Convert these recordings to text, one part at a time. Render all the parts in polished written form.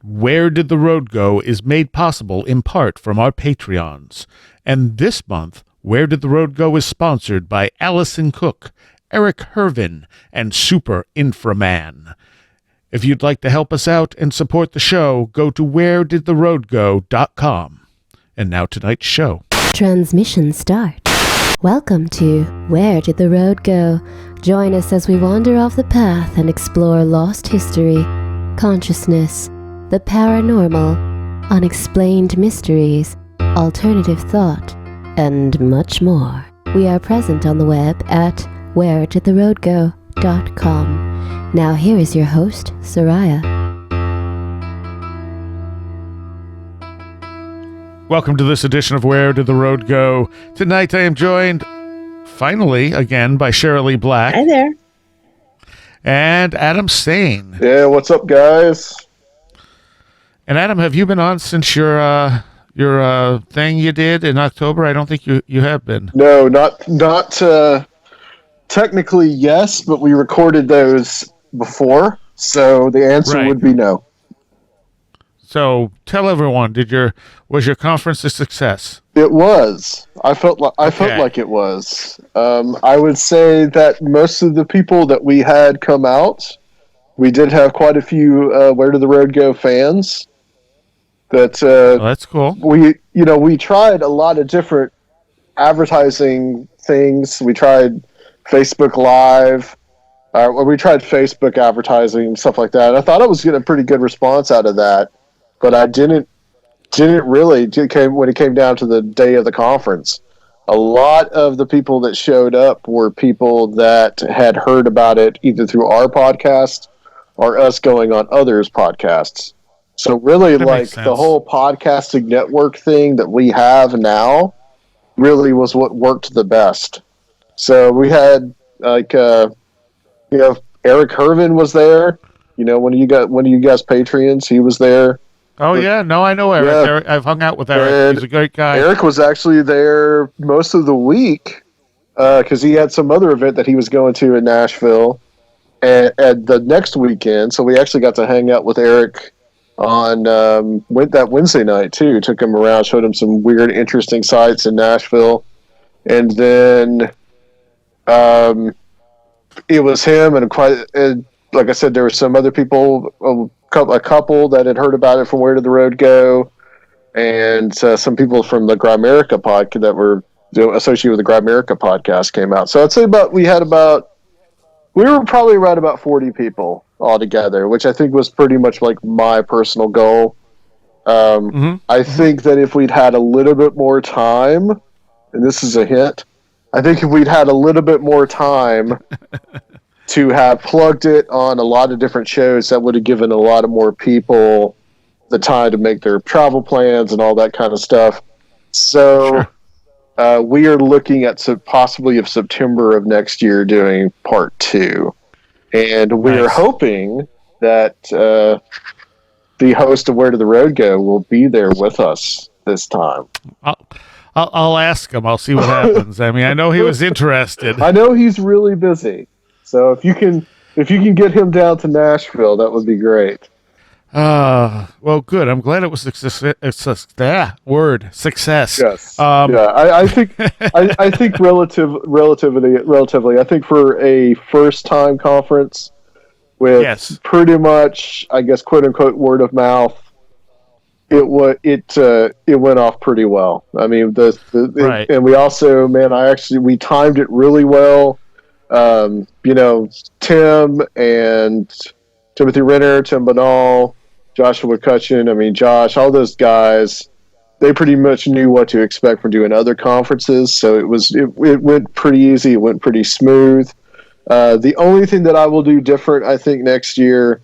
Where Did the Road Go is made possible in part from our Patreons. And this month, Where Did the Road Go is sponsored by Allison Cook, Eric Hervin, and Super Inframan. If you'd like to help us out and support the show, go to wheredidtheroadgo.com. And now tonight's show. Transmission start. Welcome to Where Did the Road Go? Join us as we wander off the path and explore lost history, consciousness, the paranormal, unexplained mysteries, alternative thought, and much more. We are present on the web at wheredidtheroadgo.com. Now here is your host, Seriah. Welcome to this edition of Where Did the Road Go? Tonight I am joined, finally, again, by Cherylee Black. Hi there. And Adam Sayne. Yeah, what's up, guys? And Adam, have you been on since your thing you did in October? I don't think you have been. No, not technically yes, but we recorded those before, so the answer would be no. So tell everyone, was your conference a success? It was. I felt like it was. I would say that most of the people that we had come out, we did have quite a few Where Did the Road Go fans. That's cool. We tried a lot of different advertising things. We tried Facebook Live, or we tried Facebook advertising and stuff like that. And I thought I was getting a pretty good response out of that, but I didn't really when it came down to the day of the conference. A lot of the people that showed up were people that had heard about it either through our podcast or us going on others' podcasts. So really, like, the whole podcasting network thing that we have now really was what worked the best. So we had, like, Eric Hervin was there. One of you guys Patreons, he was there. Oh, yeah. No, I know Eric. Yeah. Eric. I've hung out with Eric. And he's a great guy. Eric was actually there most of the week because he had some other event that he was going to in Nashville and the next weekend. So we actually got to hang out with Eric on that Wednesday night too. Took him around, showed him some weird, interesting sights in Nashville, and then it was him and like I said, there were some other people, a couple that had heard about it from Where Did the Road Go, and some people from the Grimerica podcast that were associated with the Grimerica podcast came out. So I'd say we were probably around about 40 people altogether, which I think was pretty much like my personal goal. I think that if we'd had a little bit more time, and this is a hint, I think if we'd had a little bit more time to have plugged it on a lot of different shows, that would have given a lot of more people the time to make their travel plans and all that kind of stuff. So we are looking at possibly of September of next year doing part 2. And we are hoping that the host of Where Did the Road Go will be there with us this time. I'll ask him. I'll see what happens. I mean, I know he was interested. I know he's really busy. So if you can get him down to Nashville, that would be great. Well, good. I'm glad it was success. Yes. I think I think relatively. I think for a first time conference with pretty much, I guess, quote unquote, word of mouth, it went off pretty well. I mean, and we also, we timed it really well. Tim and Timothy Renner, Tim Banal, Joshua Cutchin, Josh, all those guys, they pretty much knew what to expect from doing other conferences. So it went pretty easy. It went pretty smooth. The only thing that I will do different, I think, next year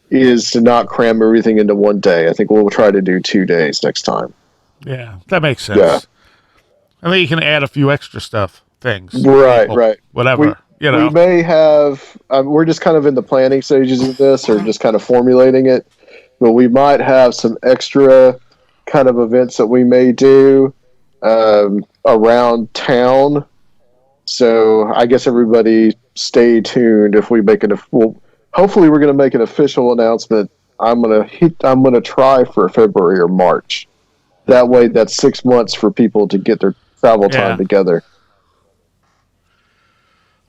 is to not cram everything into one day. I think we'll try to do 2 days next time. Yeah, that makes sense. Yeah. I think you can add a few extra things. Right. Whatever. We may have, we're just kind of in the planning stages of this, or just kind of formulating it, but we might have some extra kind of events that we may do around town. So I guess everybody stay tuned if we make hopefully we're going to make an official announcement I'm gonna try for February or March. That way, that's 6 months for people to get their travel time together.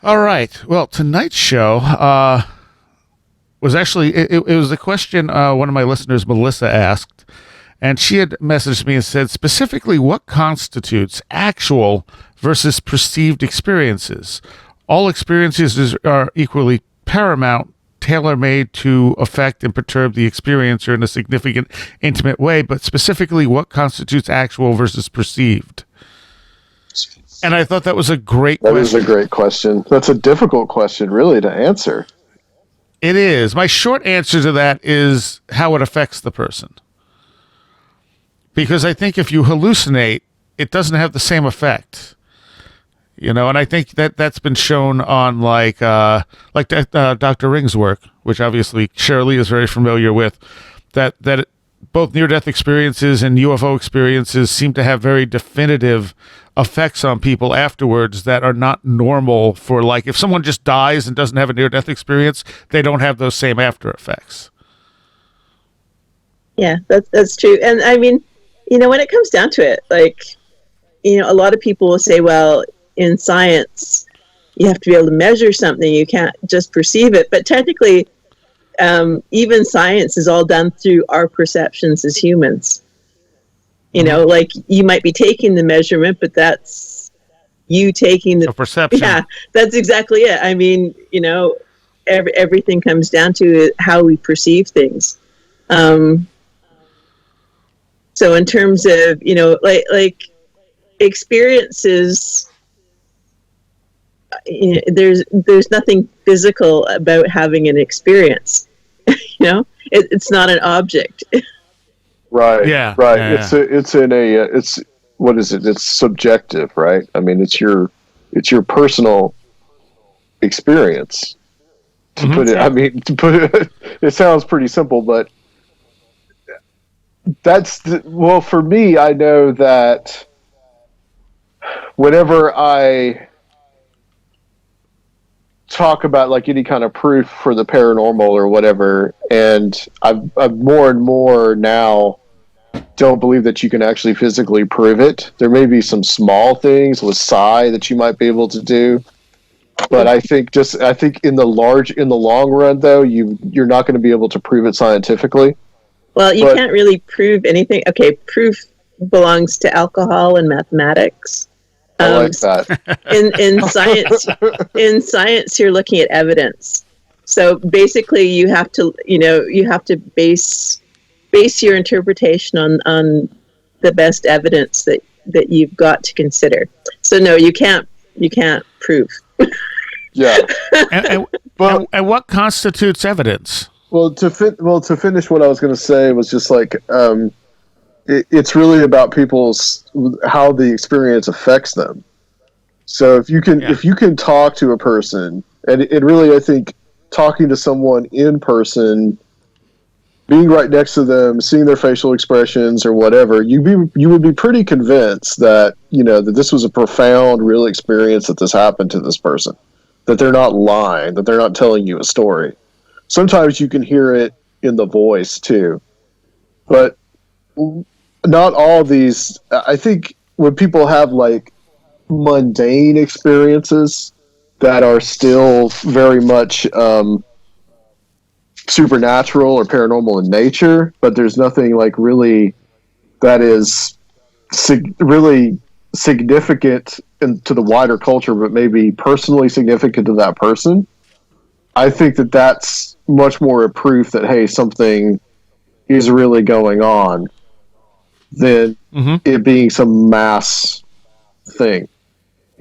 All right. Well, tonight's show was actually it was a question one of my listeners, Melissa, asked, and she had messaged me and said specifically, what constitutes actual versus perceived experiences? All experiences are equally paramount, tailor-made to affect and perturb the experiencer in a significant, intimate way, but specifically, what constitutes actual versus perceived? And I thought that was a great question. That is a great question. That's a difficult question, really, to answer. It is. My short answer to that is how it affects the person. Because I think if you hallucinate, it doesn't have the same effect. And I think that's been shown on like Dr. Ring's work, which obviously Cherylee is very familiar with, that both near-death experiences and UFO experiences seem to have very definitive effects on people afterwards that are not normal for, like, if someone just dies and doesn't have a near-death experience, they don't have those same after effects. Yeah, that's true. And I mean, when it comes down to it, like, a lot of people will say, well, in science, you have to be able to measure something. You can't just perceive it. But technically, even science is all done through our perceptions as humans. Like, you might be taking the measurement, but that's you taking the perception. Yeah, that's exactly it. I mean, everything comes down to how we perceive things. So in terms of, like experiences, there's nothing physical about having an experience. It's not an object. Right. Yeah. Right. Yeah. It's what is it? It's subjective, right? I mean, it's your personal experience. To put it, it sounds pretty simple, but well, for me, I know that whenever I talk about like any kind of proof for the paranormal or whatever, and I've more and more now don't believe that you can actually physically prove it. There may be some small things with psi that you might be able to do, but I think in the long run though, you're not going to be able to prove it scientifically. Well, you can't really prove anything. Okay, proof belongs to alcohol and mathematics. I like that. In science, you're looking at evidence. So basically, you have to base your interpretation on the best evidence that you've got to consider. So no, you can't prove. Yeah. And what constitutes evidence? Well, to finish what I was going to say was just like it's really about how the experience affects them. So if you can talk to a person, and it really, I think, talking to someone in person, being right next to them, seeing their facial expressions or whatever, you would be pretty convinced that that this was a profound, real experience, that this happened to this person, that they're not lying, that they're not telling you a story. Sometimes you can hear it in the voice too, but not all these. I think when people have like mundane experiences that are still very much supernatural or paranormal in nature, but there's nothing like really that is really significant to the wider culture, but maybe personally significant to that person. I think that's much more a proof that, hey, something is really going on than it being some mass thing.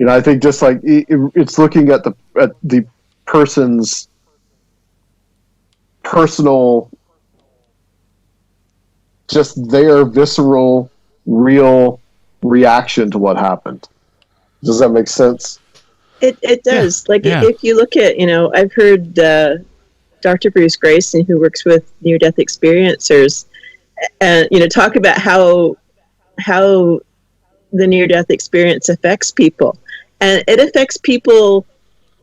I think just like it's looking at the person's personal, just their visceral, real reaction to what happened. Does that make sense? It does. Yeah. If you look at, I've heard Dr. Bruce Grayson, who works with near-death experiencers, talk about how the near-death experience affects people. And it affects people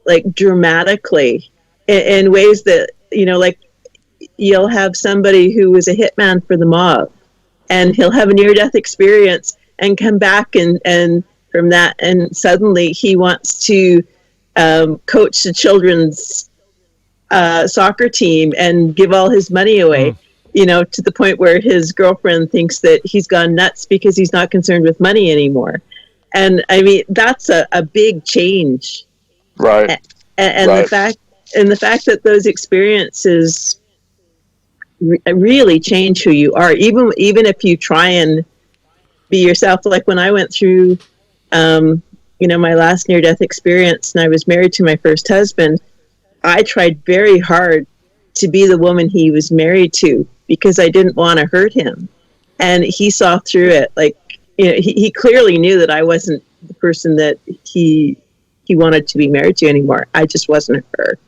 like dramatically in ways that, like you'll have somebody who was a hitman for the mob, and he'll have a near-death experience and come back and from that, and suddenly he wants to coach the children's soccer team and give all his money away, to the point where his girlfriend thinks that he's gone nuts because he's not concerned with money anymore. And I mean, that's a big change. Right. And right. the fact that those experiences really change who you are, even if you try and be yourself. Like when I went through, my last near-death experience, and I was married to my first husband, I tried very hard to be the woman he was married to because I didn't want to hurt him, and he saw through it. Like, he clearly knew that I wasn't the person that he wanted to be married to anymore. I just wasn't her.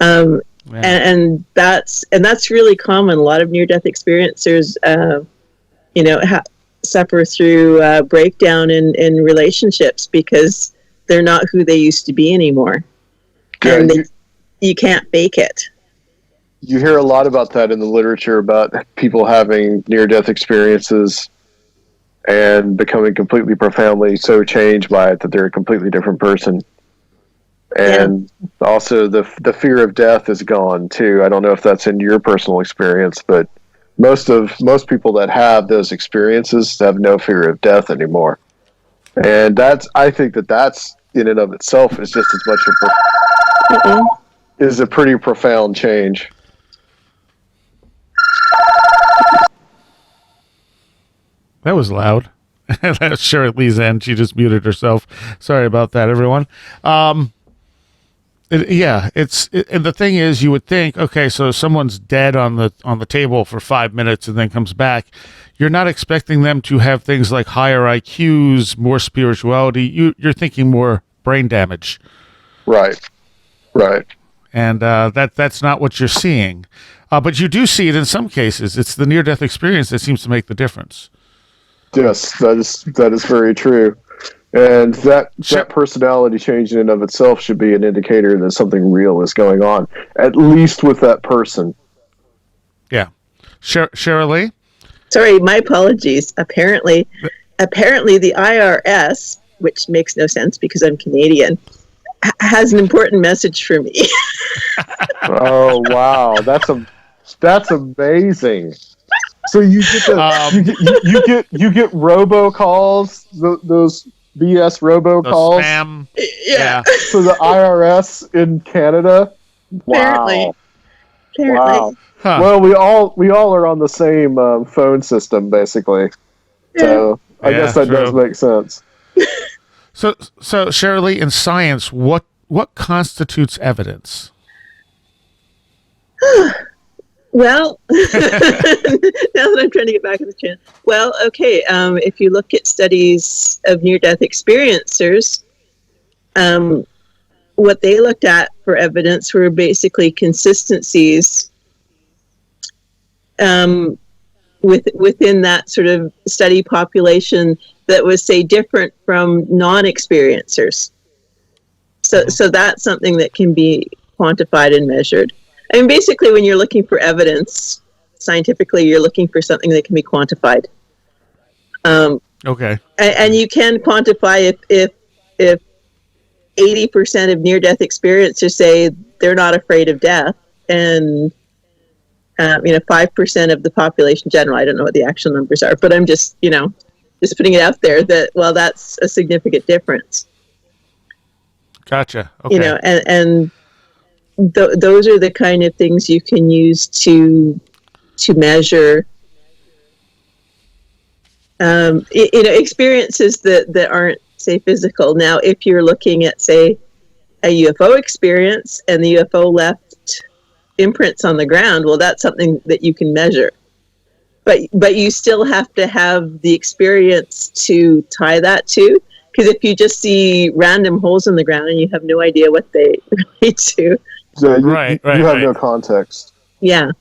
And that's really common. A lot of near-death experiencers, suffer through breakdown in relationships because they're not who they used to be anymore. Yeah, and you can't fake it. You hear a lot about that in the literature, about people having near-death experiences and becoming completely profoundly so changed by it that they're a completely different person. And also the fear of death is gone too. I don't know if that's in your personal experience, but most people that have those experiences have no fear of death anymore. And I think that's in and of itself is just as much is a pretty profound change. That was loud. That's Cherylee's end. She just muted herself. Sorry about that, everyone. And the thing is, you would think, okay, so someone's dead on the table for 5 minutes and then comes back. You're not expecting them to have things like higher IQs, more spirituality. You're thinking more brain damage. Right. And that's not what you're seeing. But you do see it in some cases. It's the near-death experience that seems to make the difference. Yes, that is very true. And that personality change in and of itself should be an indicator that something real is going on, at least with that person. Yeah. Cherylee? Sorry, my apologies. Apparently the IRS, which makes no sense because I'm Canadian, has an important message for me. Oh, wow. That's amazing. So you get you get robocalls, those BS robocalls. Spam. Yeah. So the IRS in Canada. Wow. Apparently. Wow. Huh. Well, we all are on the same phone system, basically. So I guess that does make sense. So Cherylee, in science, what constitutes evidence? Well, now that I'm trying to get back in the channel. Well, okay, if you look at studies of near-death experiencers, what they looked at for evidence were basically consistencies within that sort of study population that was, say, different from non-experiencers. So that's something that can be quantified and measured. I mean, basically, when you're looking for evidence, scientifically, you're looking for something that can be quantified. Okay. And you can quantify if 80% of near-death experiencers say they're not afraid of death, and 5% of the population in general. I don't know what the actual numbers are, but I'm just putting it out there that, well, that's a significant difference. Gotcha. Okay. And those are the kind of things you can use to measure experiences that aren't, say, physical. Now, if you're looking at, say, a UFO experience and the UFO left imprints on the ground, well, that's something that you can measure. But you still have to have the experience to tie that to, because if you just see random holes in the ground and you have no idea what they relate to, so you have no context. Yeah.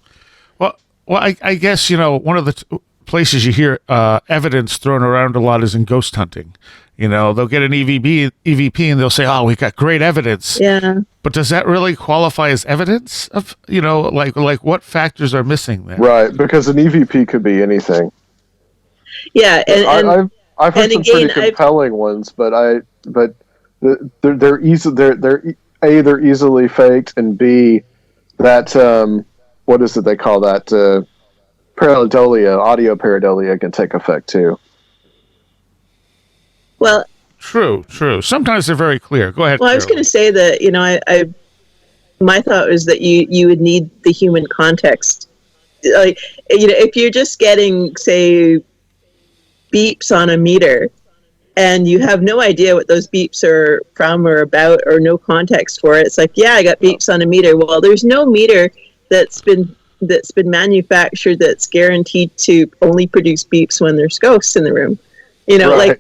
Well, I guess, one of the places you hear evidence thrown around a lot is in ghost hunting. They'll get an EVP and they'll say, "Oh, we got great evidence." Yeah. But does that really qualify as evidence of, like what factors are missing there? Right, because an EVP could be anything. Yeah, and I've heard some pretty compelling ones, but they're easily faked, and B, that what is it they call that pareidolia, audio pareidolia can take effect too. Well, true. Sometimes they're very clear. Go ahead. Well, I was going to say that my thought was that you would need the human context. Like, if you're just getting, say, beeps on a meter, and you have no idea what those beeps are from or about, or no context for it, it's like, yeah, I got beeps on a meter. Well, there's no meter that's been manufactured that's guaranteed to only produce beeps when there's ghosts in the room. Right.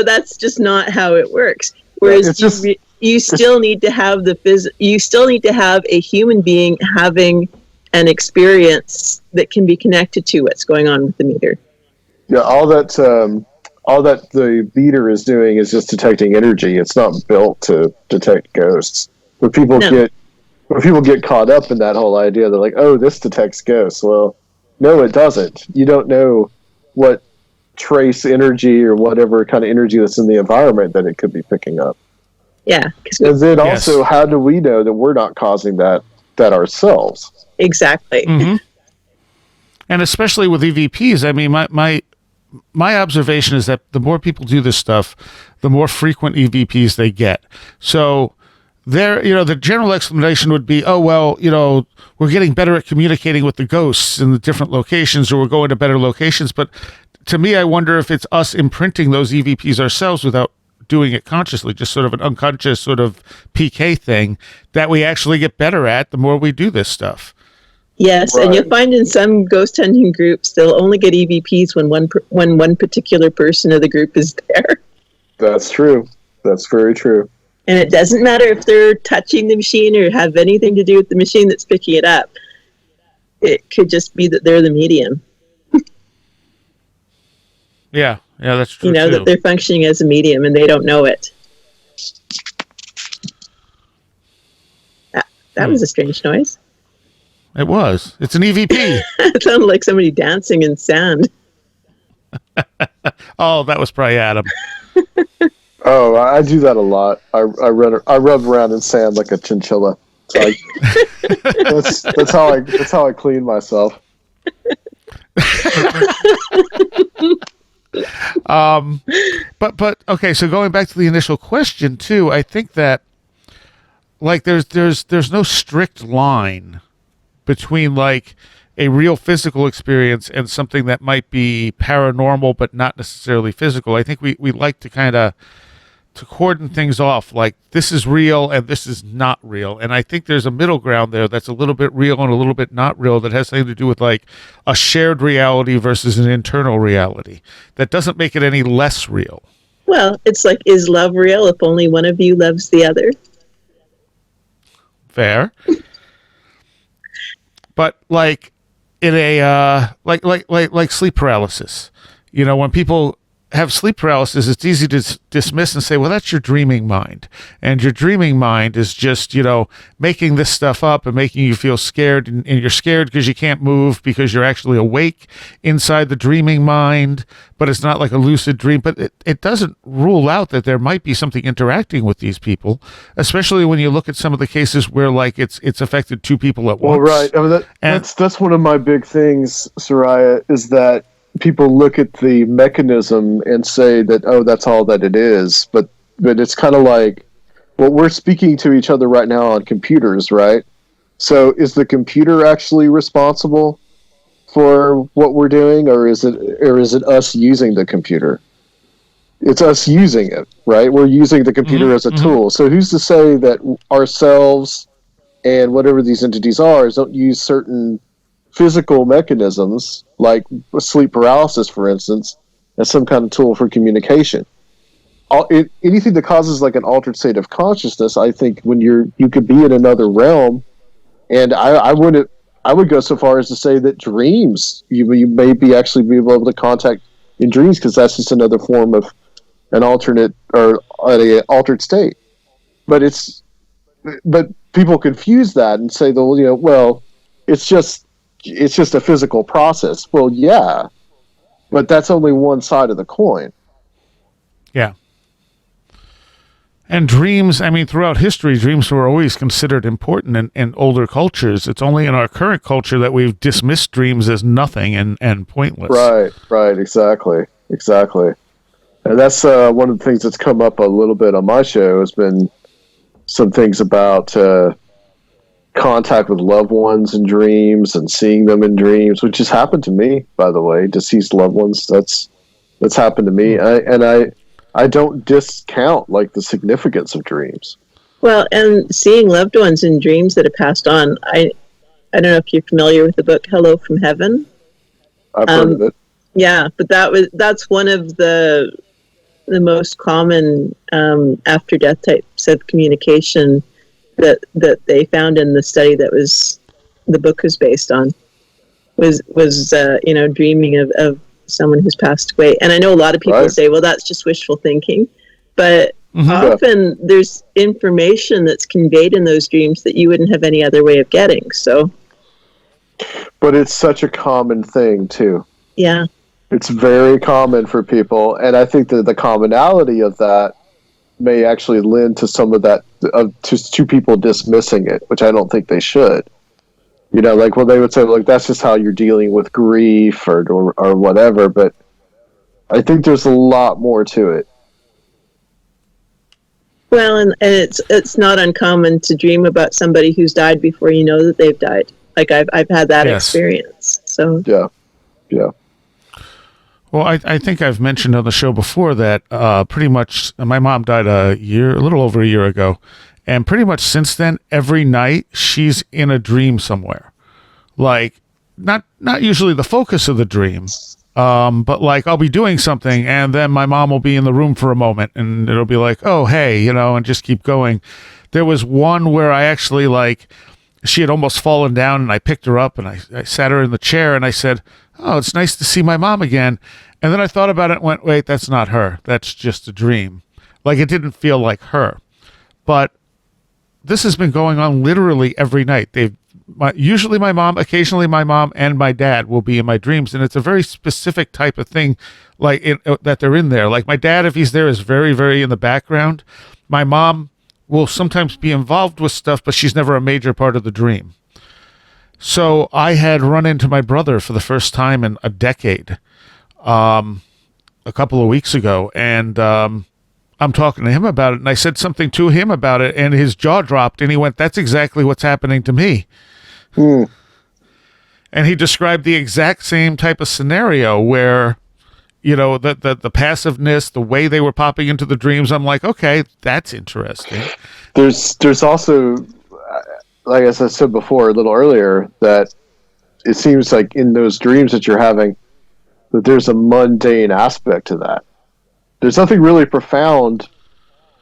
That's just not how it works. Whereas you still need to have a human being having an experience that can be connected to what's going on with the meter. Yeah, all that the meter is doing is just detecting energy. It's not built to detect ghosts. When people get caught up in that whole idea, they're like, "Oh, this detects ghosts." Well, no, it doesn't. You don't know what trace energy or whatever kind of energy that's in the environment that it could be picking up. Yeah. And then also, how do we know that we're not causing that ourselves? Exactly. Mm-hmm. And especially with EVPs, I mean, my observation is that the more people do this stuff, the more frequent EVPs they get. So the general explanation would be, oh, well, we're getting better at communicating with the ghosts in the different locations, or we're going to better locations. But to me, I wonder if it's us imprinting those EVPs ourselves without doing it consciously, just sort of an unconscious sort of PK thing that we actually get better at the more we do this stuff. Yes, right. And you'll find in some ghost hunting groups, they'll only get EVPs when one particular person of the group is there. That's true. That's very true. And it doesn't matter if they're touching the machine or have anything to do with the machine that's picking it up. It could just be that they're the medium. Yeah, that's true. That they're functioning as a medium and they don't know it. That was a strange noise. It was. It's an EVP. It sounded like somebody dancing in sand. Oh, that was probably Adam. Oh, I do that a lot. I rub around in sand like a chinchilla. So that's how I clean myself. But okay, so going back to the initial question too, I think that like there's no strict line between like a real physical experience and something that might be paranormal but not necessarily physical. I think we like to kind of to cordon things off, like this is real and this is not real. And I think there's a middle ground there that's a little bit real and a little bit not real, that has something to do with like a shared reality versus an internal reality. That doesn't make it any less real. Well, it's like, is love real if only one of you loves the other? Fair. But like in a like sleep paralysis, when people have sleep paralysis, it's easy to dismiss and say, well, that's your dreaming mind. And your dreaming mind is just, making this stuff up and making you feel scared. And you're scared because you can't move because you're actually awake inside the dreaming mind, but it's not like a lucid dream. But it doesn't rule out that there might be something interacting with these people, especially when you look at some of the cases where like it's affected two people at once. Well, right. I mean, that's one of my big things, Seriah, is that people look at the mechanism and say that, oh, that's all that it is. But it's kind of like, well, we're speaking to each other right now on computers, right? So is the computer actually responsible for what we're doing, or is it us using the computer? It's us using it, right? We're using the computer as a tool. So who's to say that ourselves and whatever these entities are don't use certain physical mechanisms, like sleep paralysis, for instance, as some kind of tool for communication? Anything that causes like an altered state of consciousness, I think when you could be in another realm, and I would go so far as to say that dreams, you may be actually be able to contact in dreams, because that's just another form of an alternate or an altered state. But it's but people confuse that and say, well, it's just a physical process. Well, yeah, but that's only one side of the coin. Yeah. And dreams, I mean, throughout history, dreams were always considered important in older cultures. It's only in our current culture that we've dismissed dreams as nothing and pointless. Right, exactly. And that's one of the things that's come up a little bit on my show has been some things about contact with loved ones in dreams and seeing them in dreams, which has happened to me, by the way. Deceased loved ones, that's happened to me. I don't discount like the significance of dreams. Well, and seeing loved ones in dreams that have passed on. I don't know if you're familiar with the book Hello from Heaven. I've heard of it. Yeah, but that's one of the most common after death types of communication that they found in the study that the book was based on was dreaming of someone who's passed away. And I know a lot of people say, well, that's just wishful thinking, but often there's information that's conveyed in those dreams that you wouldn't have any other way of getting. So, but it's such a common thing too. Yeah, it's very common for people, and I think that the commonality of that may actually lend to some of that to people dismissing it, which I don't think they should. Like, well, they would say, like, that's just how you're dealing with grief or whatever, but I think there's a lot more to it. Well, and it's not uncommon to dream about somebody who's died before you know that they've died. Like, I've had that experience. So yeah. Well, I think I've mentioned on the show before that pretty much my mom died a little over a year ago. And pretty much since then, every night she's in a dream somewhere. Like, not usually the focus of the dream, but like I'll be doing something and then my mom will be in the room for a moment and it'll be like, oh, hey, and just keep going. There was one where I actually she had almost fallen down and I picked her up and I sat her in the chair and I said, oh, it's nice to see my mom again. And then I thought about it and went, wait, that's not her. That's just a dream. Like, it didn't feel like her. But this has been going on literally every night. Usually my mom, occasionally my mom and my dad will be in my dreams. And it's a very specific type of thing that they're in there. Like, my dad, if he's there, is very, very in the background. My mom will sometimes be involved with stuff, but she's never a major part of the dream. So I had run into my brother for the first time in a decade a couple of weeks ago. And I'm talking to him about it. And I said something to him about it. And his jaw dropped. And he went, that's exactly what's happening to me. And he described the exact same type of scenario where, the passiveness, the way they were popping into the dreams. I'm like, okay, that's interesting. There's also, like as I said before a little earlier, that it seems like in those dreams that you're having, that there's a mundane aspect to that. There's nothing really profound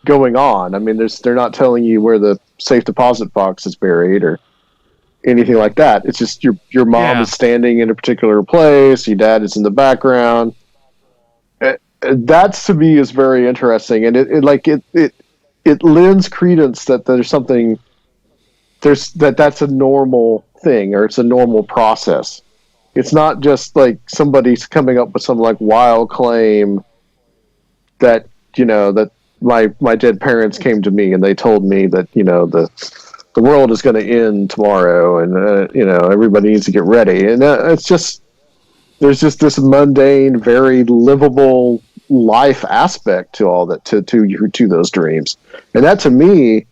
going on. I mean, they're not telling you where the safe deposit box is buried or anything like that. It's just your mom is standing in a particular place, your dad is in the background. That to me is very interesting, and it lends credence that there's something that's a normal thing, or it's a normal process. It's not just like somebody's coming up with some like wild claim that that my dead parents came to me and they told me that the world is going to end tomorrow and everybody needs to get ready, and it's just there's just this mundane, very livable life aspect to all that to those dreams, and that to me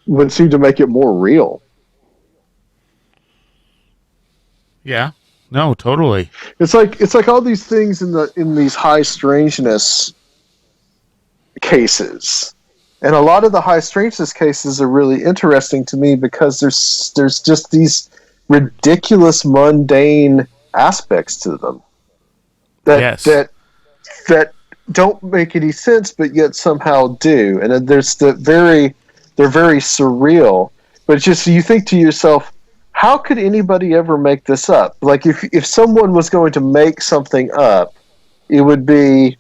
would seem to make it more real. Yeah, no, totally. It's like all these things in these high strangeness cases, and a lot of the high strangeness cases are really interesting to me because there's just these ridiculous mundane aspects to them that don't make any sense, but yet somehow do. And then there's they're very surreal. But it's just, you think to yourself, how could anybody ever make this up? Like, if someone was going to make something up, it would be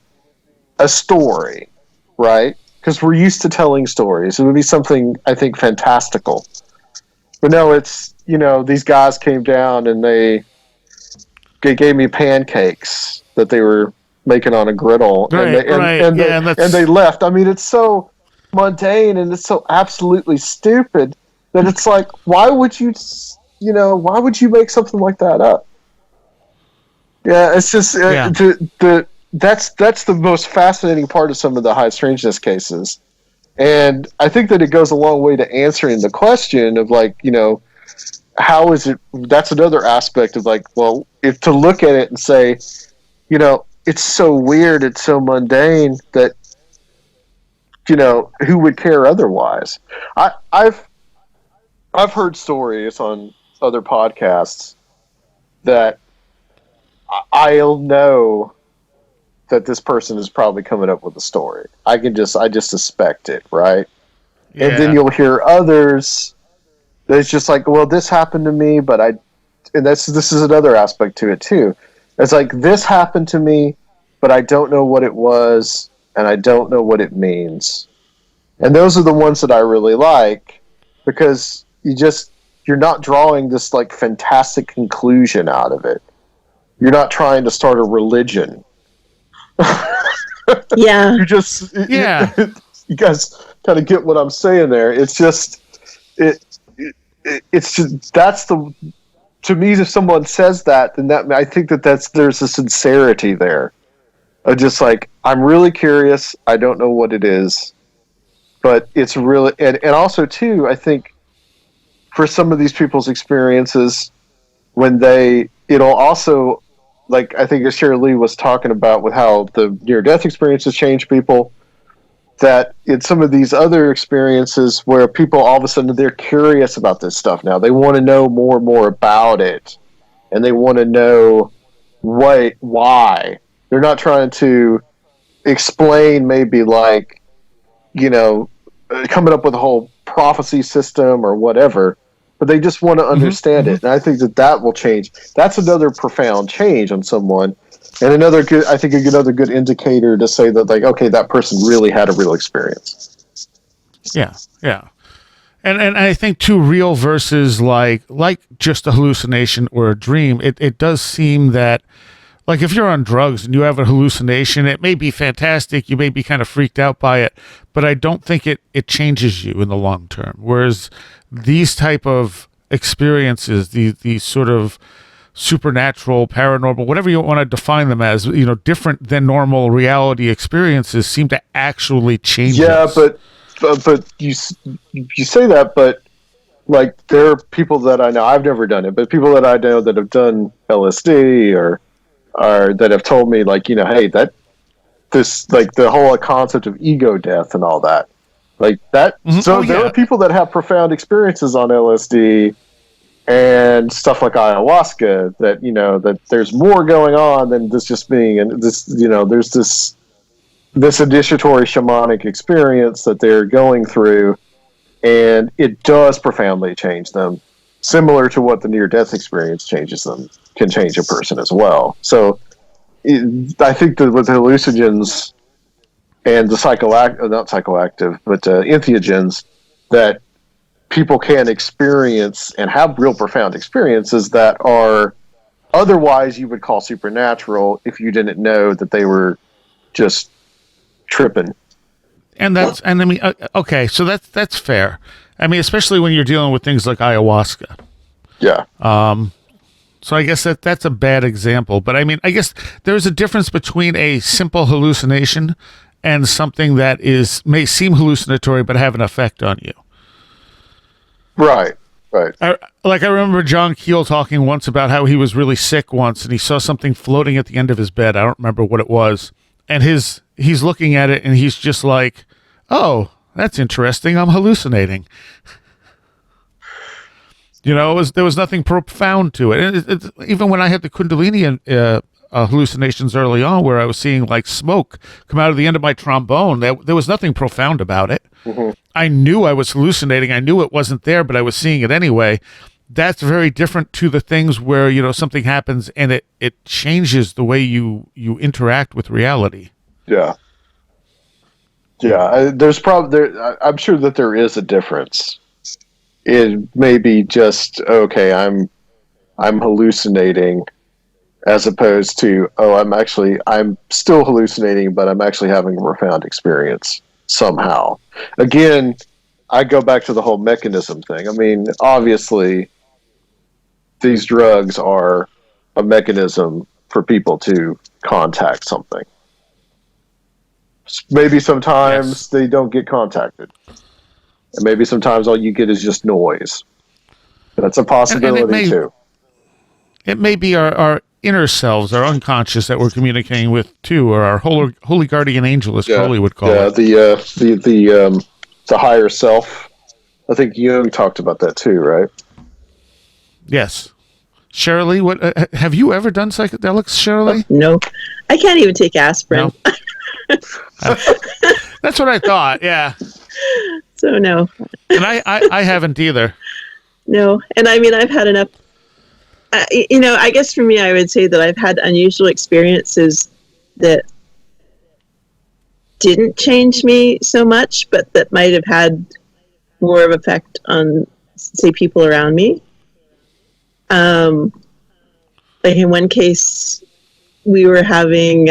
a story, right? because we're used to telling stories. It would be something, I think, fantastical. But no, it's, these guys came down and they gave me pancakes that they were making on a griddle. Right, and they left. I mean, it's so mundane and it's so absolutely stupid that it's like, why would you make something like that up? Yeah, it's just that's the most fascinating part of some of the high strangeness cases, and I think that it goes a long way to answering the question of how is it? That's another aspect of well, if to look at it and say, it's so weird, it's so mundane that who would care otherwise? I've heard stories on other podcasts that I'll know that this person is probably coming up with a story. I just suspect it, right? Yeah. And then you'll hear others that's just well, this happened to me, and this is another aspect to it too. It's this happened to me, but I don't know what it was, and I don't know what it means. And those are the ones that I really like, because you're not drawing this fantastic conclusion out of it. You're not trying to start a religion. Yeah. You guys kind of get what I'm saying there. It's just, it's just, to me, if someone says that, then I think there's a sincerity there. Of just I'm really curious. I don't know what it is, but it's really, and also too, I think for some of these people's experiences, it'll also, I think as Cherylee was talking about with how the near-death experiences change people, that in some of these other experiences where people all of a sudden they're curious about this stuff now. They want to know more and more about it, and they want to know why. They're not trying to explain maybe coming up with a whole prophecy system or whatever, but they just want to understand it. And I think that will change. That's another profound change on someone. And another good indicator to say that okay, that person really had a real experience. Yeah. Yeah. And I think too, real versus like just a hallucination or a dream, it does seem that if you're on drugs and you have a hallucination, it may be fantastic, you may be kind of freaked out by it, but I don't think it changes you in the long term. Whereas these type of experiences, these sort of supernatural, paranormal, whatever you want to define them as, different than normal reality experiences, seem to actually change us. But you say that, but there are people that I know, I've never done it, but people that I know that have done LSD or that have told me hey, that this the whole concept of ego death and all that, that. So there are people that have profound experiences on LSD and stuff like ayahuasca that that there's more going on than this just being, and this there's this initiatory shamanic experience that they're going through, and it does profoundly change them, similar to what the near-death experience changes them, can change a person as well. So I think that with hallucinogens and the not psychoactive, but entheogens, that people can experience and have real profound experiences that are otherwise you would call supernatural if you didn't know that they were just tripping. And I mean, okay, so that's fair. I mean, especially when you're dealing with things like ayahuasca. Yeah. So I guess that's a bad example, but I mean, I guess there's a difference between a simple hallucination and something that may seem hallucinatory but have an effect on you. Right. I remember John Keel talking once about how he was really sick once and he saw something floating at the end of his bed. I don't remember what it was. And he's looking at it and he's just like, oh, that's interesting. I'm hallucinating. There was nothing profound to it. Even when I had the Kundalini hallucinations early on, where I was seeing smoke come out of the end of my trombone, there was nothing profound about it. Mm-hmm. I knew I was hallucinating. I knew it wasn't there, but I was seeing it anyway. That's very different to the things where something happens and it changes the way you interact with reality. Yeah. Yeah, there's probably I'm sure that there is a difference. It may be just okay. I'm hallucinating, as opposed to I'm still hallucinating, but I'm actually having a profound experience somehow. Again, I go back to the whole mechanism thing. I mean, obviously, these drugs are a mechanism for people to contact something. Maybe sometimes they don't get contacted. And maybe sometimes all you get is just noise. That's a possibility too. It may be our inner selves, our unconscious that we're communicating with too, or our holy guardian angel, as Crowley would call it. The higher self. I think Jung talked about that too, right? Yes. Cherylee, what have you ever done psychedelics, Cherylee? No, I can't even take aspirin. No? That's what I thought. Yeah. So no. And I haven't either. No, and I mean I've had enough. I guess for me, I would say that I've had unusual experiences that didn't change me so much, but that might have had more of effect on, say, people around me. Like in one case, we were having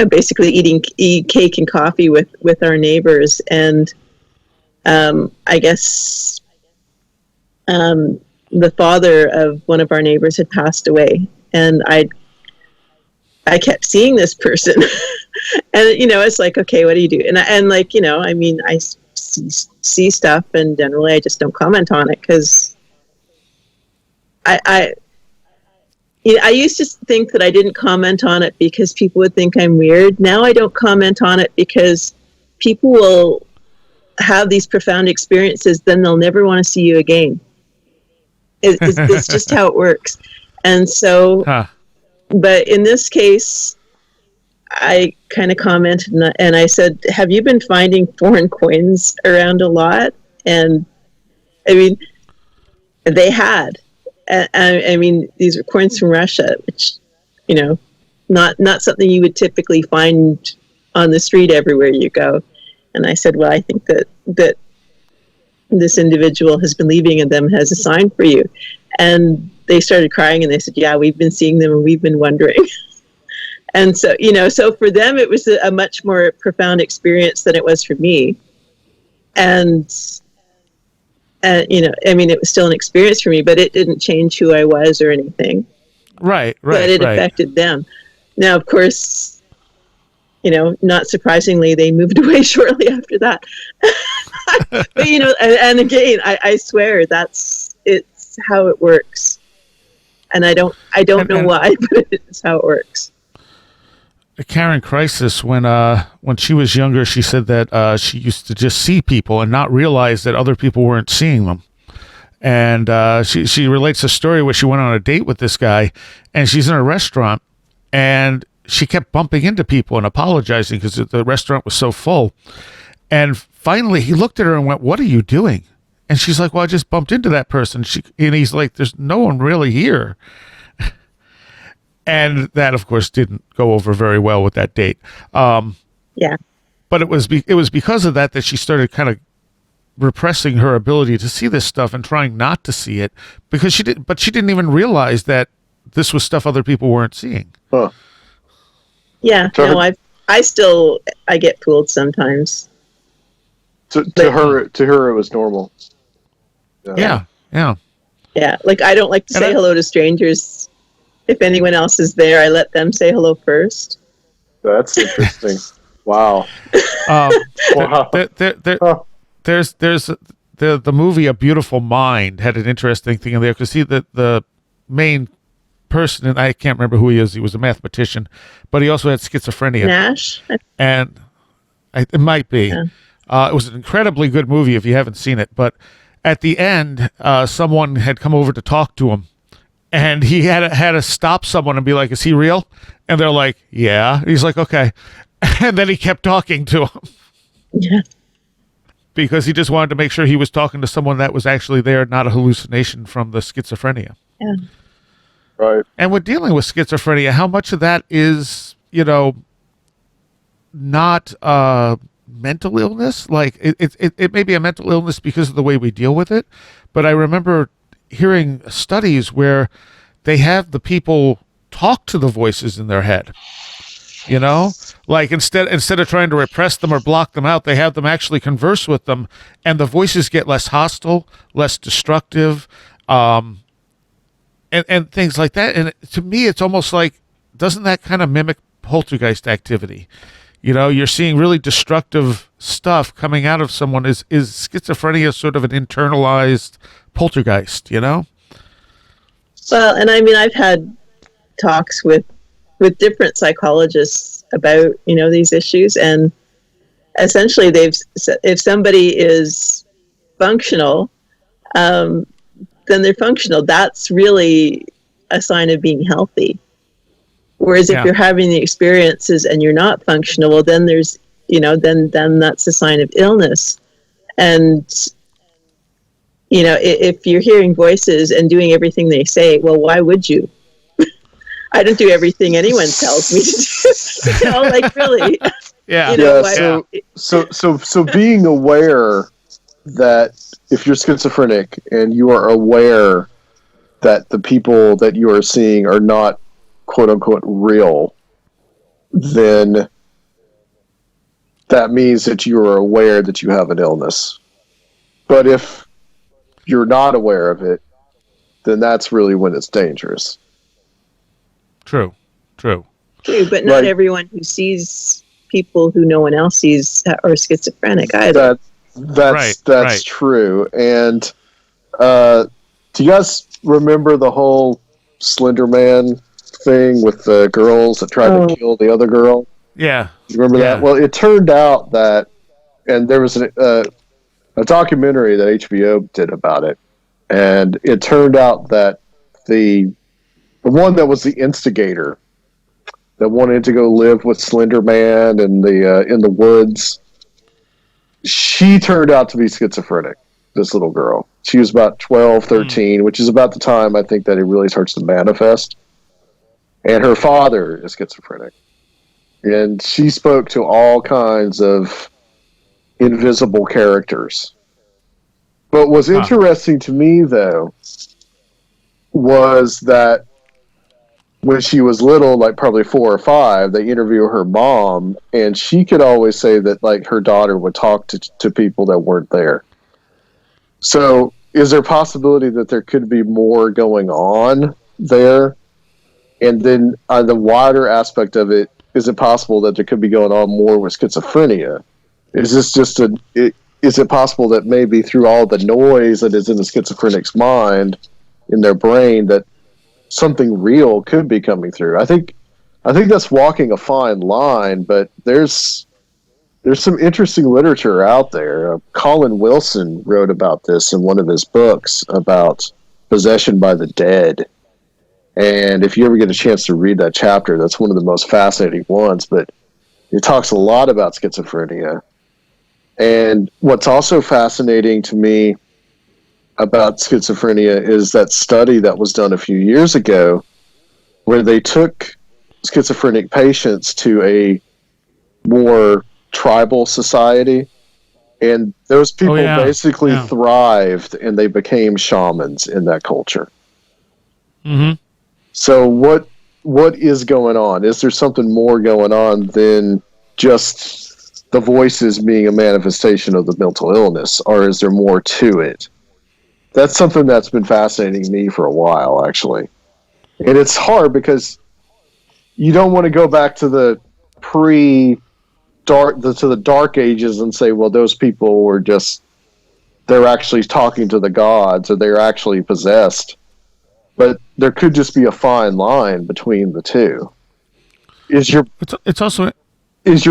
basically eating cake and coffee with our neighbors, and I guess the father of one of our neighbors had passed away, and I kept seeing this person, and it's like, okay, what do you do? And I mean, I see stuff, and generally I just don't comment on it because I used to think that I didn't comment on it because people would think I'm weird. Now I don't comment on it because people will have these profound experiences, then they'll never want to see you again. It's just how it works. And so, but in this case, I kind of commented and I said, have you been finding foreign coins around a lot? And I mean, they had. I mean, these are coins from Russia, which, not something you would typically find on the street everywhere you go. And I said, well, I think that this individual has been leaving and them has a sign for you. And they started crying and they said, yeah, we've been seeing them and we've been wondering. And so, so for them, it was a much more profound experience than it was for me. And I mean, it was still an experience for me, but it didn't change who I was or anything. Right. But it affected them. Now, of course, not surprisingly, they moved away shortly after that. But, and again, I swear it's how it works. And I don't know why, but it's how it works. Karen Crisis, when she was younger, she said that she used to just see people and not realize that other people weren't seeing them. And she relates a story where she went on a date with this guy, and she's in a restaurant, and she kept bumping into people and apologizing because the restaurant was so full. And finally, he looked at her and went, "What are you doing?" And she's like, "Well, I just bumped into that person." And he's like, "There's no one really here." And that, of course, didn't go over very well with that date. Yeah. But it was because of that she started kind of repressing her ability to see this stuff and trying not to see it because she didn't even realize that this was stuff other people weren't seeing. Huh. Yeah. No, I get fooled sometimes. To her, it was normal. Yeah. Yeah. Like, I don't like to say hello to strangers. If anyone else is there, I let them say hello first. That's interesting. Wow. Wow. There's the movie A Beautiful Mind had an interesting thing in there because the main person, and I can't remember who he is. He was a mathematician, but he also had schizophrenia. Nash? And it might be. Yeah. It was an incredibly good movie if you haven't seen it. But at the end, someone had come over to talk to him. And he had to stop someone and be like, "Is he real?" And they're like, "Yeah." And he's like, "Okay." And then he kept talking to him. Yeah. Because he just wanted to make sure he was talking to someone that was actually there, not a hallucination from the schizophrenia. Yeah. Right. And we're dealing with schizophrenia. How much of that is, not mental illness. Like it may be a mental illness because of the way we deal with it, but I remember hearing studies where they have the people talk to the voices in their head. You know, like instead of trying to repress them or block them out, they have them actually converse with them, and the voices get less hostile, less destructive, and things like that. And to me, it's almost like, doesn't that kind of mimic poltergeist activity? You know, you're seeing really destructive stuff coming out of someone. Is schizophrenia sort of an internalized poltergeist, you know? Well, and I mean, I've had talks with different psychologists about, these issues, and essentially if somebody is functional, then they're functional. That's really a sign of being healthy. Whereas if you're having the experiences and you're not functional, well, then there's, then that's a sign of illness. And, if you're hearing voices and doing everything they say, well, why would you? I don't do everything anyone tells me to do. Like really. Yeah. So being aware that if you're schizophrenic and you are aware that the people that you are seeing are not quote unquote real, then that means that you are aware that you have an illness. But if you're not aware of it, then that's really when it's dangerous. True, but not everyone who sees people who no one else sees are schizophrenic either. That's true. And do you guys remember the whole Slender Man thing with the girls that tried to kill the other girl? Yeah. You remember that? Well, it turned out that, and there was a documentary that HBO did about it, and it turned out that the one that was the instigator that wanted to go live with Slender Man in the woods, she turned out to be schizophrenic, this little girl. She was about 12, 13, which is about the time I think that it really starts to manifest. And her father is schizophrenic. And she spoke to all kinds of invisible characters. But what's interesting to me, though, was that when she was little, like probably 4 or 5, they interview her mom, and she could always say that like her daughter would talk to people that weren't there. So is there a possibility that there could be more going on there? And then on the wider aspect of it, is it possible that there could be going on more with schizophrenia? Is this just is it possible that maybe through all the noise that is in the schizophrenic's mind, in their brain, that something real could be coming through? I think that's walking a fine line, but there's some interesting literature out there. Colin Wilson wrote about this in one of his books about possession by the dead. And if you ever get a chance to read that chapter, that's one of the most fascinating ones, but it talks a lot about schizophrenia. And what's also fascinating to me about schizophrenia is that study that was done a few years ago where they took schizophrenic patients to a more tribal society, and those people basically thrived and they became shamans in that culture. Mm-hmm. So what is going on? Is there something more going on than just the voices being a manifestation of the mental illness, or is there more to it? That's something that's been fascinating me for a while, actually. And it's hard because you don't want to go back to the dark ages and say, well, those people were they're actually talking to the gods, or they're actually possessed. But there could just be a fine line between the two. Is your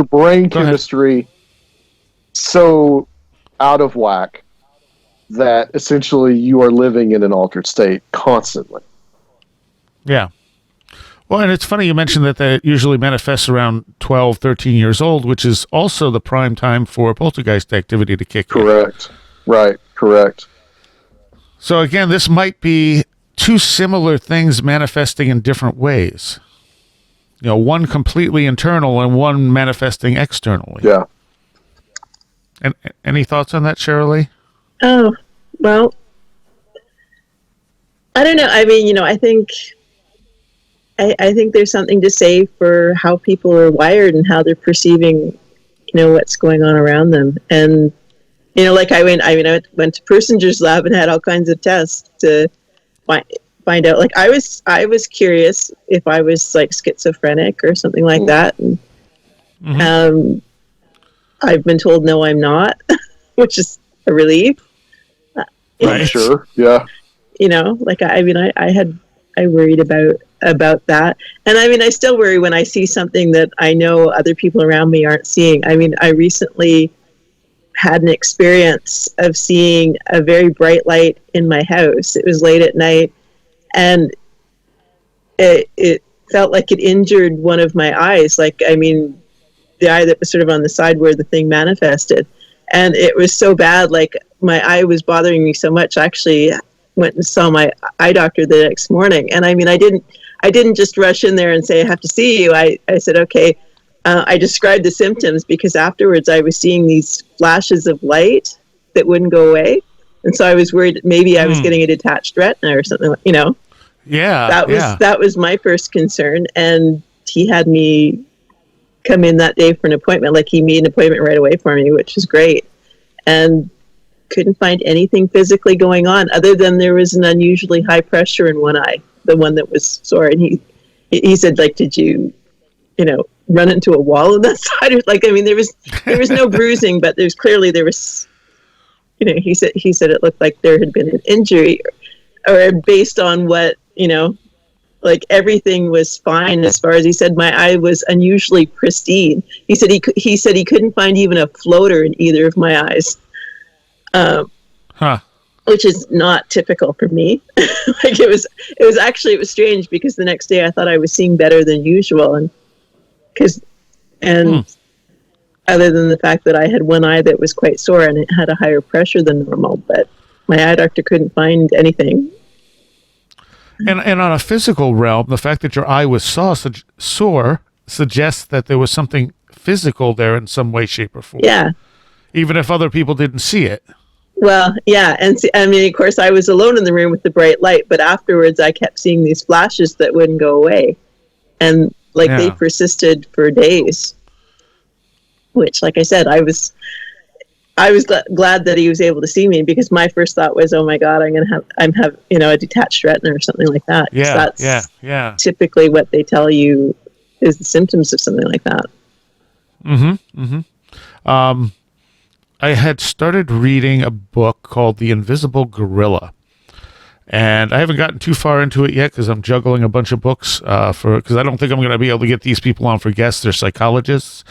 brain chemistry so out of whack that essentially you are living in an altered state constantly? Yeah. Well, and it's funny you mentioned that usually manifests around 12, 13 years old, which is also the prime time for poltergeist activity to kick in. Correct. Right. Correct. So again, this might be two similar things manifesting in different ways. one completely internal and one manifesting externally. Yeah. And any thoughts on that, Cherylee? Oh, well, I don't know. I mean, I think there's something to say for how people are wired and how they're perceiving, what's going on around them. And, like I went to Persinger's lab and had all kinds of tests to find out. Like I was curious if I was like schizophrenic or something like that. And, I've been told no, I'm not, which is a relief. Right. Sure. Yeah. Like I worried about that. And I mean, I still worry when I see something that I know other people around me aren't seeing. I mean, I recently had an experience of seeing a very bright light in my house. It was late at night, and it felt like it injured one of my eyes. Like, I mean, the eye that was sort of on the side where the thing manifested. And it was so bad, like my eye was bothering me so much. I actually went and saw my eye doctor the next morning. And I mean, I didn't just rush in there and say, I have to see you. I said, okay. I described the symptoms because afterwards I was seeing these flashes of light that wouldn't go away. And so I was worried that maybe I was getting a detached retina or something, Yeah. That was my first concern. And he had me come in that day for an appointment. Like he made an appointment right away for me, which was great. And couldn't find anything physically going on other than there was an unusually high pressure in one eye, the one that was sore. And he said, like, did you, run into a wall on that side? Like, I mean, there was no bruising, but there was, he said it looked like there had been an injury or based on what, like everything was fine as far as he said. My eye was unusually pristine. He said he couldn't find even a floater in either of my eyes, which is not typical for me. Like it was strange because the next day I thought I was seeing better than usual, and other than the fact that I had one eye that was quite sore and it had a higher pressure than normal, but my eye doctor couldn't find anything. And on a physical realm, the fact that your eye was sore suggests that there was something physical there in some way, shape, or form. Yeah. Even if other people didn't see it. Well, yeah. And I mean, of course, I was alone in the room with the bright light, but afterwards I kept seeing these flashes that wouldn't go away. And they persisted for days, which, like I said, I was glad that he was able to see me because my first thought was, oh my God, I'm have a detached retina or something like that. That's typically what they tell you is the symptoms of something like that. I had started reading a book called The Invisible Gorilla, and I haven't gotten too far into it yet because I'm juggling a bunch of books because I don't think I'm going to be able to get these people on for guests. They're psychologists.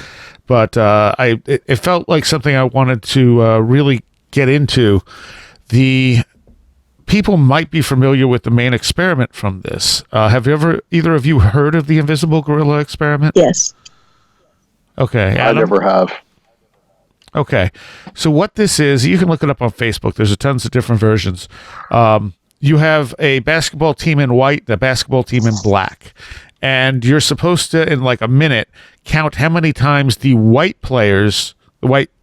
But it felt like something I wanted to really get into. The people might be familiar with the main experiment from this. Have either of you heard of the Invisible Gorilla experiment? Yes. Okay. I never have. Okay. So what this is, you can look it up on Facebook. There's tons of different versions. You have a basketball team in white, the basketball team in black. And you're supposed to, in like a minute, count how many times the white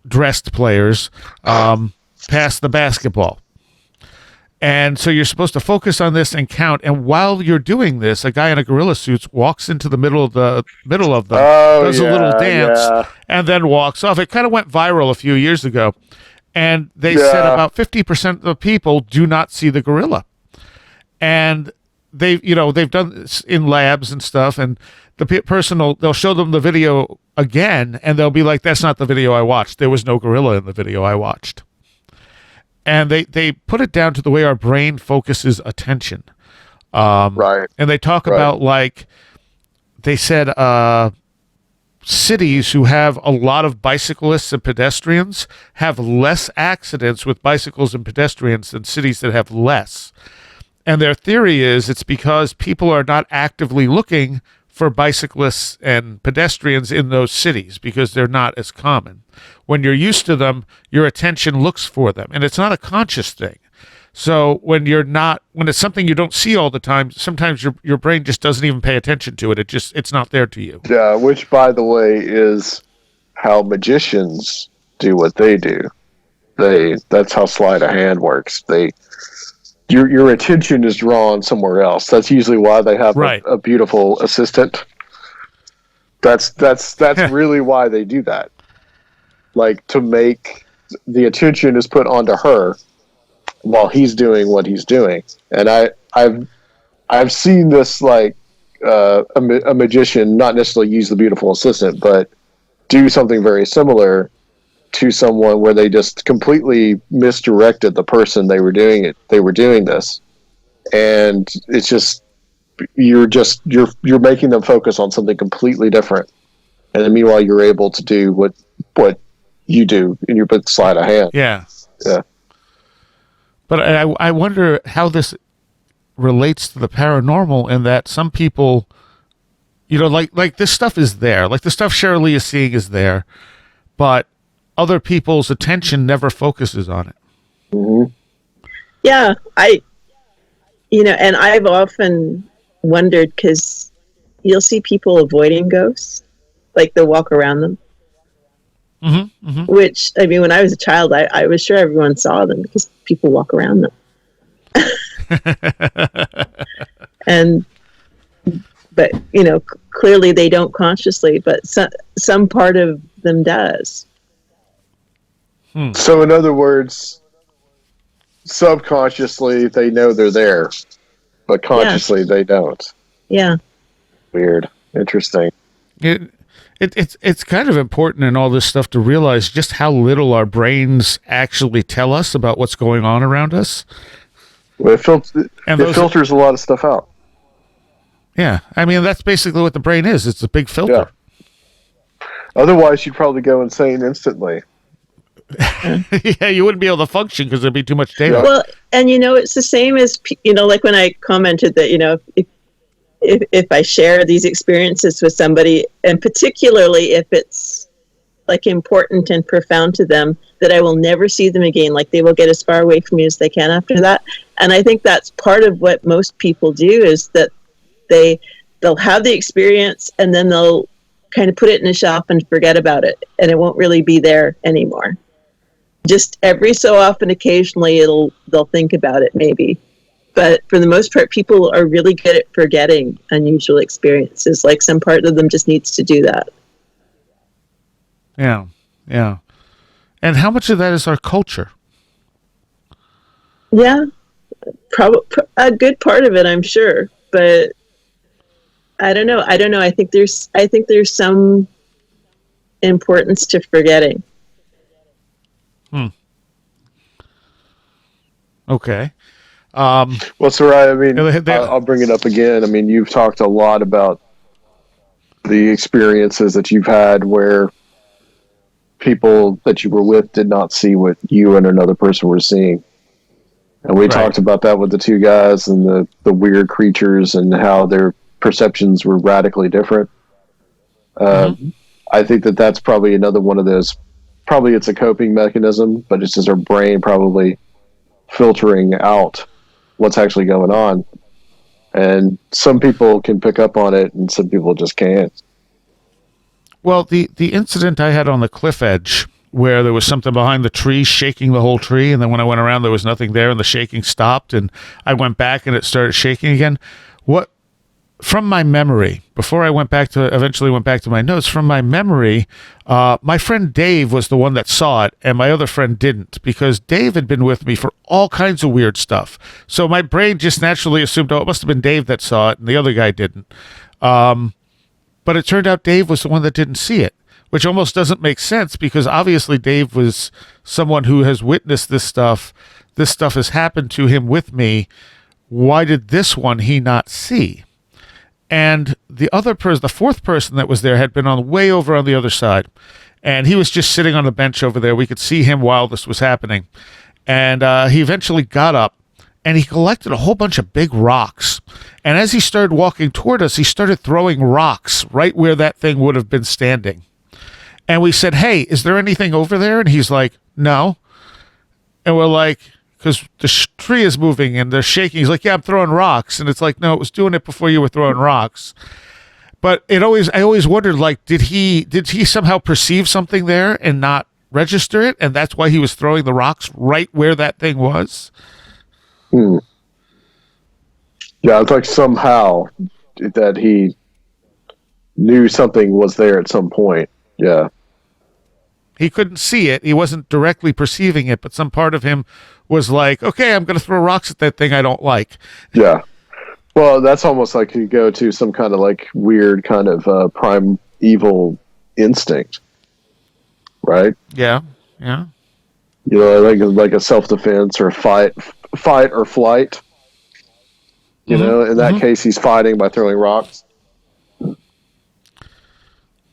dressed players, pass the basketball. And so you're supposed to focus on this and count. And while you're doing this, a guy in a gorilla suit walks into the middle of them, does a little dance, and then walks off. It kind of went viral a few years ago. And they said about 50% of the people do not see the gorilla. And they've done this in labs and stuff, and the person they'll show them the video again, and they'll be like, "That's not the video I watched. There was no gorilla in the video I watched." And they put it down to the way our brain focuses attention. Right. And they talk about they said cities who have a lot of bicyclists and pedestrians have less accidents with bicycles and pedestrians than cities that have less. And their theory is it's because people are not actively looking for bicyclists and pedestrians in those cities because they're not as common. When you're used to them, your attention looks for them, and it's not a conscious thing. So when it's something you don't see all the time, sometimes your brain just doesn't even pay attention to it. It's not there to you. Yeah, which, by the way, is how magicians do what they do. That's how sleight of hand works. Your attention is drawn somewhere else. That's usually why they have Right. a beautiful assistant. That's really why they do that. Like, to make the attention is put onto her while he's doing what he's doing. And I've seen this, like, a magician not necessarily use the beautiful assistant, but do something very similar to someone where they just completely misdirected the person they were doing this, and it's just you're making them focus on something completely different, and then meanwhile you're able to do what you do in your sleight of hand. Yeah. Yeah. But I wonder how this relates to the paranormal, in that some people, like this stuff is there, like the stuff Cherylee is seeing is there, but other people's attention never focuses on it. Mm-hmm. Yeah, and I've often wondered, because you'll see people avoiding ghosts, like they'll walk around them. Mm-hmm, mm-hmm. Which, I mean, when I was a child, I was sure everyone saw them because people walk around them. But clearly they don't consciously, but some part of them does. So in other words, subconsciously they know they're there, but consciously they don't. Yeah. Weird. Interesting. It's kind of important in all this stuff to realize just how little our brains actually tell us about what's going on around us. Well, it filters a lot of stuff out. Yeah, I mean, that's basically what the brain is. It's a big filter. Yeah. Otherwise, you'd probably go insane instantly. Yeah, you wouldn't be able to function because there'd be too much data. Well, and it's the same as like when I commented that if I share these experiences with somebody, and particularly if it's like important and profound to them, that I will never see them again. Like, they will get as far away from me as they can after that. And I think that's part of what most people do, is that they'll have the experience and then they'll kind of put it in a shelf and forget about it, and it won't really be there anymore. Just every so often, occasionally, they'll think about it, maybe. But for the most part, people are really good at forgetting unusual experiences. Like, some part of them just needs to do that. Yeah, yeah. And how much of that is our culture? Yeah, probably a good part of it, I'm sure. But I don't know. I think there's some importance to forgetting. Okay. Well, Seriah, I mean, I'll bring it up again. I mean, you've talked a lot about the experiences that you've had where people that you were with did not see what you and another person were seeing. And we talked about that with the two guys and the weird creatures and how their perceptions were radically different. I think that's probably another one of those. Probably it's a coping mechanism, but it's just our brain probably filtering out what's actually going on. And some people can pick up on it and some people just can't. Well, the incident I had on the cliff edge, where there was something behind the tree shaking the whole tree, and then when I went around there was nothing there and the shaking stopped, and I went back and it started shaking again. From my memory, before I eventually went back to my notes, from my memory, my friend Dave was the one that saw it, and my other friend didn't, because Dave had been with me for all kinds of weird stuff. So my brain just naturally assumed, it must have been Dave that saw it, and the other guy didn't. But it turned out Dave was the one that didn't see it, which almost doesn't make sense, because obviously Dave was someone who has witnessed this stuff. This stuff has happened to him with me. Why did this one he not see? And the other person, the fourth person that was there, had been way over on the other side. And he was just sitting on a bench over there. We could see him while this was happening. And he eventually got up and he collected a whole bunch of big rocks. And as he started walking toward us, he started throwing rocks right where that thing would have been standing. And we said, "Hey, is there anything over there?" And he's like, "No." And we're like, because the tree is moving and they're shaking. He's like, yeah, I'm throwing rocks. And it's like, no, it was doing it before you were throwing I always wondered, like, did he somehow perceive something there and not register it? And that's why he was throwing the rocks right where that thing was? Yeah, it's like somehow that he knew something was there at some point. Yeah. He couldn't see it. He wasn't directly perceiving it, but some part of him was like, okay, I'm going to throw rocks at that thing I don't like. Yeah. Well, that's almost like you go to some kind of like weird kind of primeval instinct, right? Yeah. Yeah. You know, like a self-defense or fight or flight. You know, in that case, he's fighting by throwing rocks.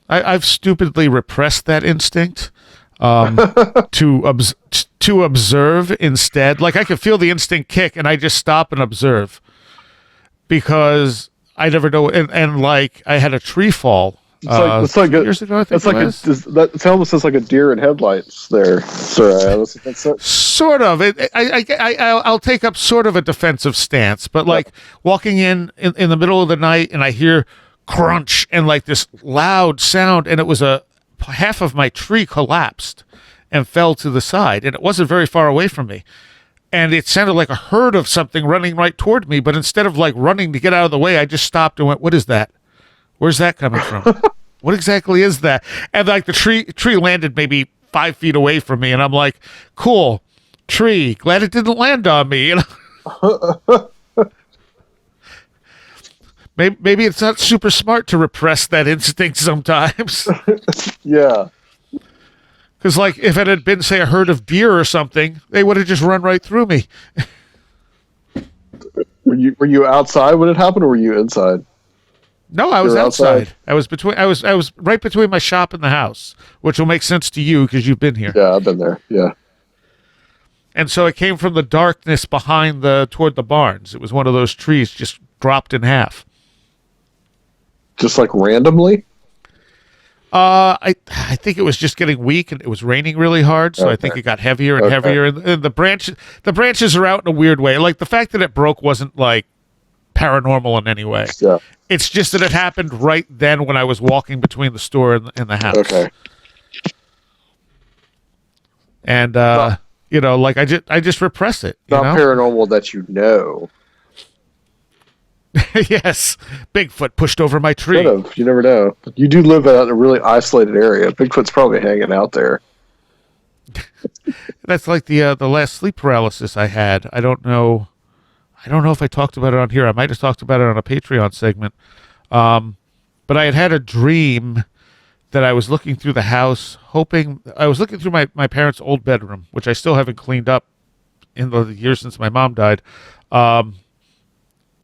I've stupidly repressed that instinct to observe instead. Like, I could feel the instinct kick, and I just stop and observe because I never know. And like, I had a tree fall. It's like years ago, I think it's almost just like a deer in headlights there, Seriah. Sort of. I'll take up sort of a defensive stance, but like walking in the middle of the night and I hear crunch and like this loud sound, and it was half of my tree collapsed and fell to the side, and it wasn't very far away from me. And it sounded like a herd of something running right toward me, but instead of like running to get out of the way, I just stopped and went, what is that? Where's that coming from? What exactly is that? And like the tree landed maybe 5 feet away from me, and I'm like, cool, tree, glad it didn't land on me. You know? Maybe it's not super smart to repress that instinct sometimes. Yeah. Because like if it had been, say, a herd of deer or something, they would have just run right through me. Were you outside when it happened, or were you inside? No, I was outside. I was right between my shop and the house, which will make sense to you because you've been here. Yeah, I've been there. Yeah. And so it came from the darkness behind toward the barns. It was one of those trees just dropped in half. Just like randomly? I think it was just getting weak, and it was raining really hard, so I think it got heavier and heavier. And the branches are out in a weird way. Like, the fact that it broke wasn't like paranormal in any way. Yeah. It's just that it happened right then when I was walking between the store and the house. Okay. And you know, like I just repress it. Not paranormal that you know. Yes, Bigfoot pushed over my tree. Could have. You never know. You do live out in a really isolated area. Bigfoot's probably hanging out there. That's like the last sleep paralysis I had. I don't know if I talked about it on here. I might have talked about it on a Patreon segment. But I had a dream that I was looking through the house, I was looking through my parents' old bedroom, which I still haven't cleaned up in the years since my mom died.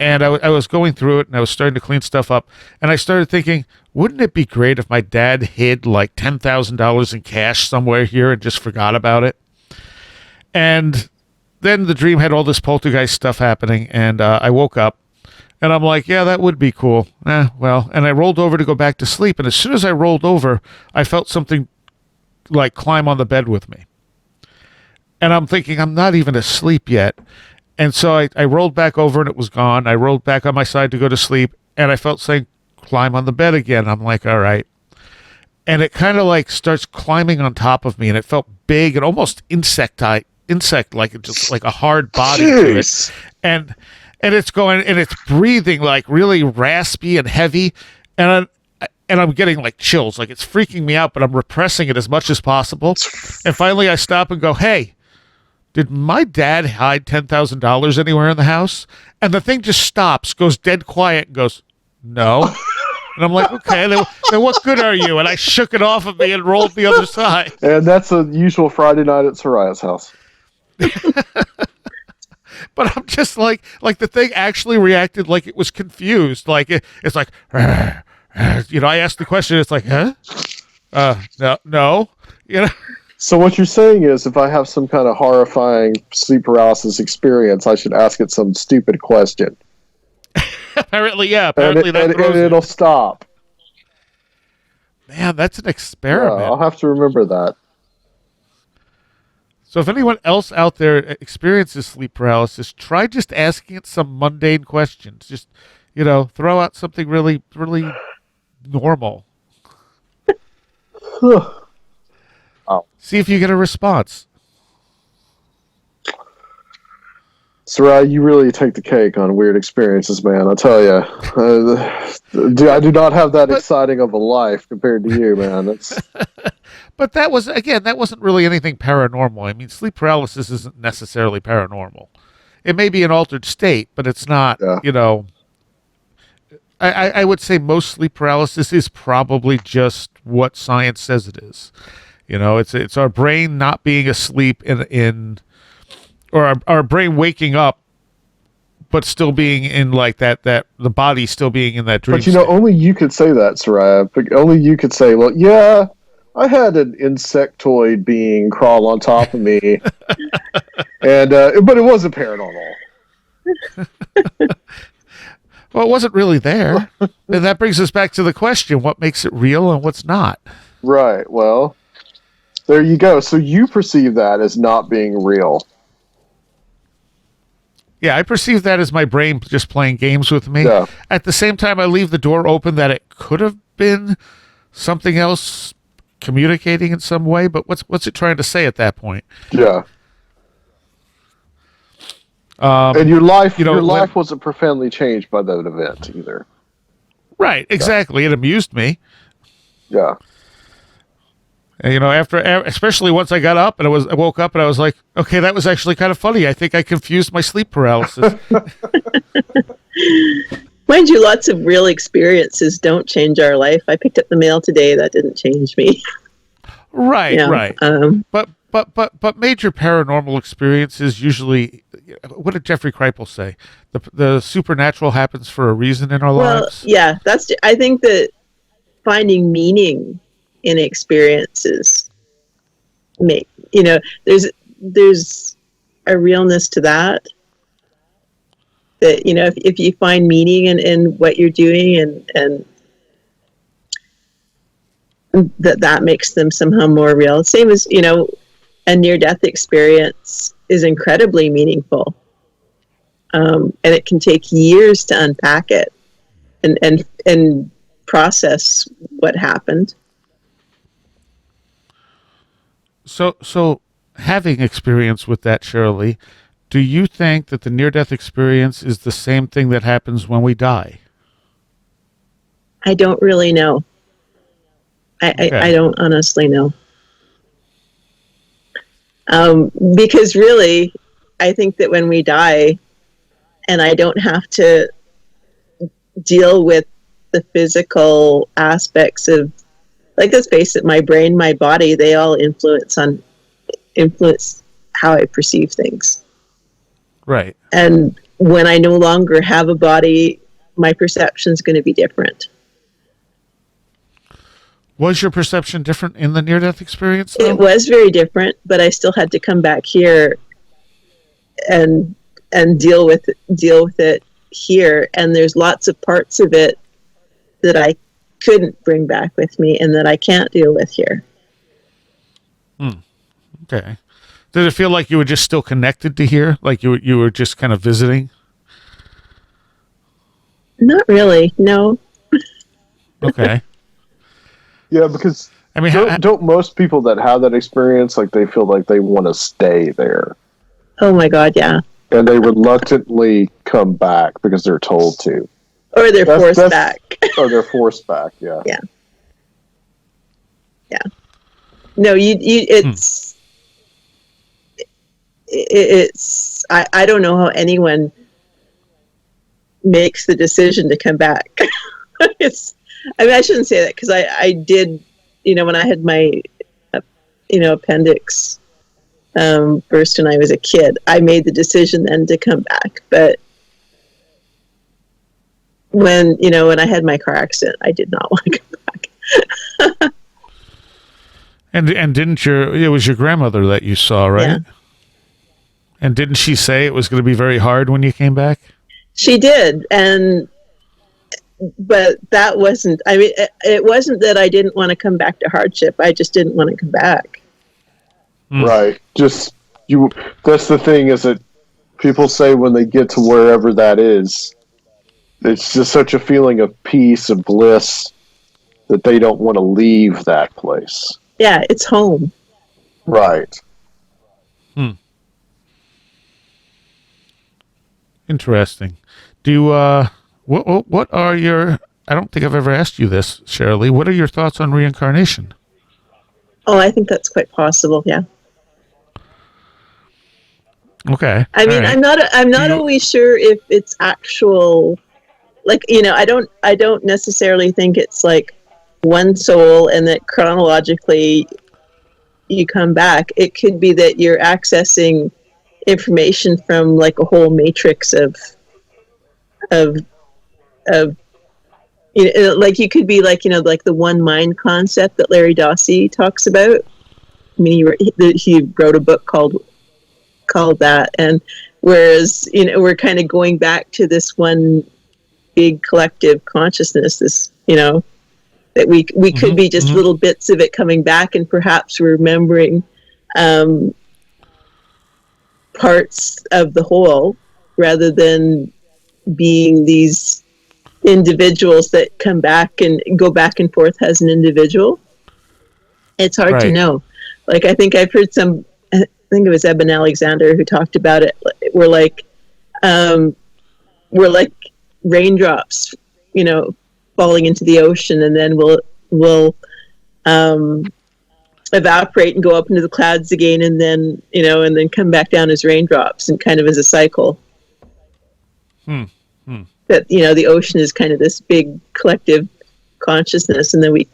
And I was going through it, and I was starting to clean stuff up, and I started thinking, wouldn't it be great if my dad hid like $10,000 in cash somewhere here and just forgot about it? And then the dream had all this poltergeist stuff happening, and I woke up, and I'm like, yeah, that would be cool. Well, and I rolled over to go back to sleep, and as soon as I rolled over, I felt something like climb on the bed with me. And I'm thinking, I'm not even asleep yet. And so I rolled back over, and it was gone. I rolled back on my side to go to sleep, and I felt saying, climb on the bed again. I'm like, all right. And it kind of like starts climbing on top of me, and it felt big and almost insect-like, just like a hard body to it. And it's going, and it's breathing like really raspy and heavy, and I'm getting like chills, like it's freaking me out, but I'm repressing it as much as possible. And finally I stop and go, hey, did my dad hide $10,000 anywhere in the house? And the thing just stops, goes dead quiet, and goes, no. And I'm like, okay, then what good are you? And I shook it off of me and rolled the other side. And that's a usual Friday night at Seriah's house. But I'm just like the thing actually reacted like it was confused. Like it's like, you know, I asked the question, it's like, huh? No, you know. So what you're saying is, if I have some kind of horrifying sleep paralysis experience, I should ask it some stupid question. Apparently, yeah. And it'll stop. Man, that's an experiment. Yeah, I'll have to remember that. So if anyone else out there experiences sleep paralysis, try just asking it some mundane questions. Just, throw out something really, really normal. See if you get a response. Seriah, you really take the cake on weird experiences, man. I'll tell you. I do not have that exciting of a life compared to you, man. That's... But that wasn't really anything paranormal. I mean, sleep paralysis isn't necessarily paranormal. It may be an altered state, but it's not, I would say most sleep paralysis is probably just what science says it is. It's our brain not being asleep or our brain waking up, but still being in like that the body still being in that dream. But only you could say that, Seriah. Only you could say, well, yeah, I had an insectoid being crawl on top of me, and but it wasn't paranormal. Well, it wasn't really there, and that brings us back to the question: what makes it real and what's not? Right. Well, there you go. So you perceive that as not being real. Yeah, I perceive that as my brain just playing games with me. Yeah. At the same time, I leave the door open that it could have been something else communicating in some way, but what's it trying to say at that point? Yeah. And your life wasn't profoundly changed by that event either. Right, exactly. Yeah. It amused me. Yeah. And, after, especially once I got up and I woke up and I was like, okay, that was actually kind of funny. I think I confused my sleep paralysis. Mind you, lots of real experiences don't change our life. I picked up the mail today. That didn't change me. Right. But major paranormal experiences usually, what did Jeffrey Kripal say? The supernatural happens for a reason in our lives. Yeah, I think that finding meaning in experiences there's a realness to that if you find meaning in what you're doing and that makes them somehow more real. Same as a near-death experience is incredibly meaningful, and it can take years to unpack it and process what happened. So having experience with that, Cherylee, do you think that the near-death experience is the same thing that happens when we die? I don't really know. I don't honestly know. Because really, I think that when we die, and I don't have to deal with the physical aspects of, like, let's face it, my brain, my body, they all influence how I perceive things. Right. And when I no longer have a body, my perception is going to be different. Was your perception different in the near-death experience, though? It was very different, but I still had to come back here and deal with it here. And there's lots of parts of it that I couldn't bring back with me and that I can't deal with here. Okay. Did it feel like you were just still connected to here? Like you were just kind of visiting? Not really, no. Okay. Yeah, because I mean, don't most people that have that experience, like, they feel like they want to stay there? Oh my God, yeah. And they reluctantly come back because they're told to. Or they're forced back. Or they're forced back, yeah. Yeah. Yeah. No, it's I don't know how anyone makes the decision to come back. I shouldn't say that, because I did, when I had my, appendix burst when I was a kid, I made the decision then to come back. But when I had my car accident, I did not want to come back. And it was your grandmother that you saw, right? Yeah. And didn't she say it was going to be very hard when you came back? She did, but that wasn't, it wasn't that I didn't want to come back to hardship. I just didn't want to come back. Right. Just That's the thing, is that people say when they get to wherever that is, it's just such a feeling of peace and bliss that they don't want to leave that place. Yeah, it's home. Right. Interesting. Do you, what are your, I don't think I've ever asked you this, Cherylee. What are your thoughts on reincarnation? Oh, I think that's quite possible. Yeah. Okay. I mean, All right. I'm not always sure if it's actual, like, I don't necessarily think it's like one soul and that chronologically you come back. It could be that you're accessing information from like a whole matrix of like you could be like, like the one mind concept that Larry Dossey talks about. I mean, he wrote a book called that, and whereas we're kind of going back to this one big collective consciousness, this that we could be just little bits of it coming back, and perhaps remembering parts of the whole rather than being these individuals that come back and go back and forth as an individual. It's hard to know. Like, I think I've heard I think it was Eben Alexander who talked about it. We're like raindrops, falling into the ocean, and then we'll evaporate and go up into the clouds again, and then and then come back down as raindrops, and kind of as a cycle. That the ocean is kind of this big collective consciousness, and then we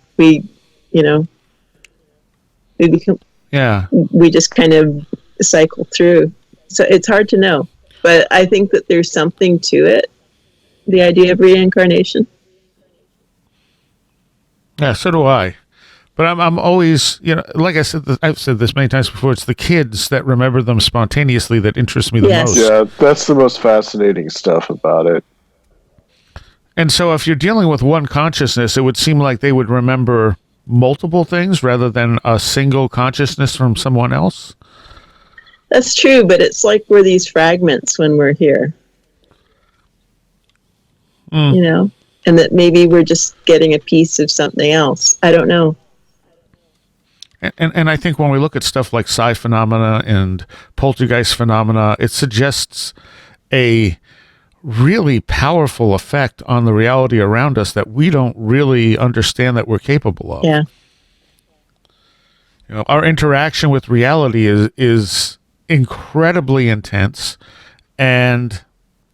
become, we just kind of cycle through. So it's hard to know, but I think that there's something to it, the idea of reincarnation. Yeah, so do I. But I'm always, like I said, I've said this many times before, it's the kids that remember them spontaneously that interest me the most. Yeah, that's the most fascinating stuff about it. And so if you're dealing with one consciousness, it would seem like they would remember multiple things rather than a single consciousness from someone else. That's true, but it's like we're these fragments when we're here. And that maybe we're just getting a piece of something else. I don't know. And I think when we look at stuff like psi phenomena and poltergeist phenomena, it suggests a really powerful effect on the reality around us that we don't really understand that we're capable of. Yeah. Our interaction with reality is incredibly intense, and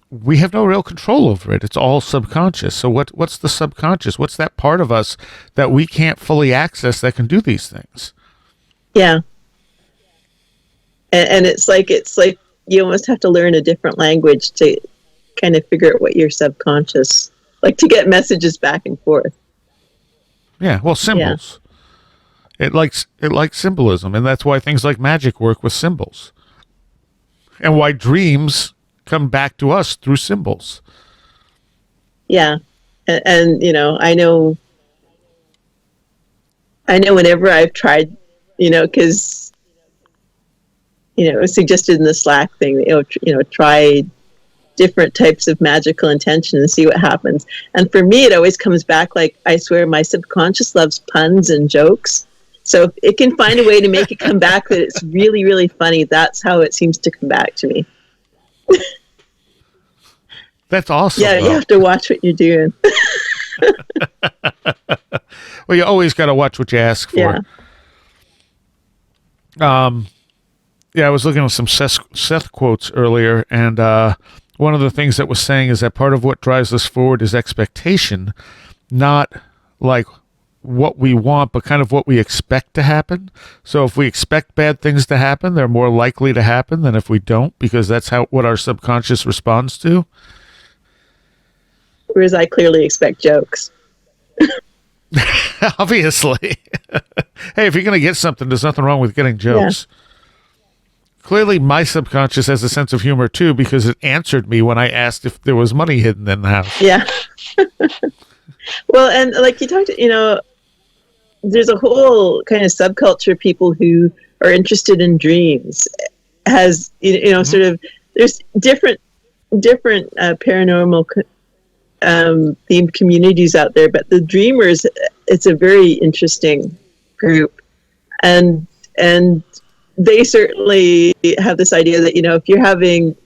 we have no real control over it. It's all subconscious. So what's the subconscious? What's that part of us that we can't fully access that can do these things? Yeah. And it's like you almost have to learn a different language to kind of figure out what your subconscious, like, to get messages back and forth. Yeah, well, symbols. Yeah. It likes symbolism, and that's why things like magic work with symbols. And why dreams come back to us through symbols. Yeah. And I know whenever I've tried, because it was suggested in the Slack thing, try different types of magical intention and see what happens. And for me, it always comes back like, I swear my subconscious loves puns and jokes. So if it can find a way to make it come back that it's really, really funny, that's how it seems to come back to me. That's awesome. Yeah, you have to watch what you're doing. Well, you always got to watch what you ask for. Yeah. I was looking at some Seth quotes earlier, and one of the things that was saying is that part of what drives us forward is expectation, not like what we want, but kind of what we expect to happen. So if we expect bad things to happen, they're more likely to happen than if we don't, because that's what our subconscious responds to. Whereas I clearly expect jokes. Obviously. Hey, if you're going to get something, there's nothing wrong with getting jokes. Yeah. Clearly, my subconscious has a sense of humor, too, because it answered me when I asked if there was money hidden in the house. Yeah. Well, and like you talked, there's a whole kind of subculture of people who are interested in dreams. has, sort of, there's different paranormal themed communities out there, but the dreamers, it's a very interesting group, and they certainly have this idea that, if you're having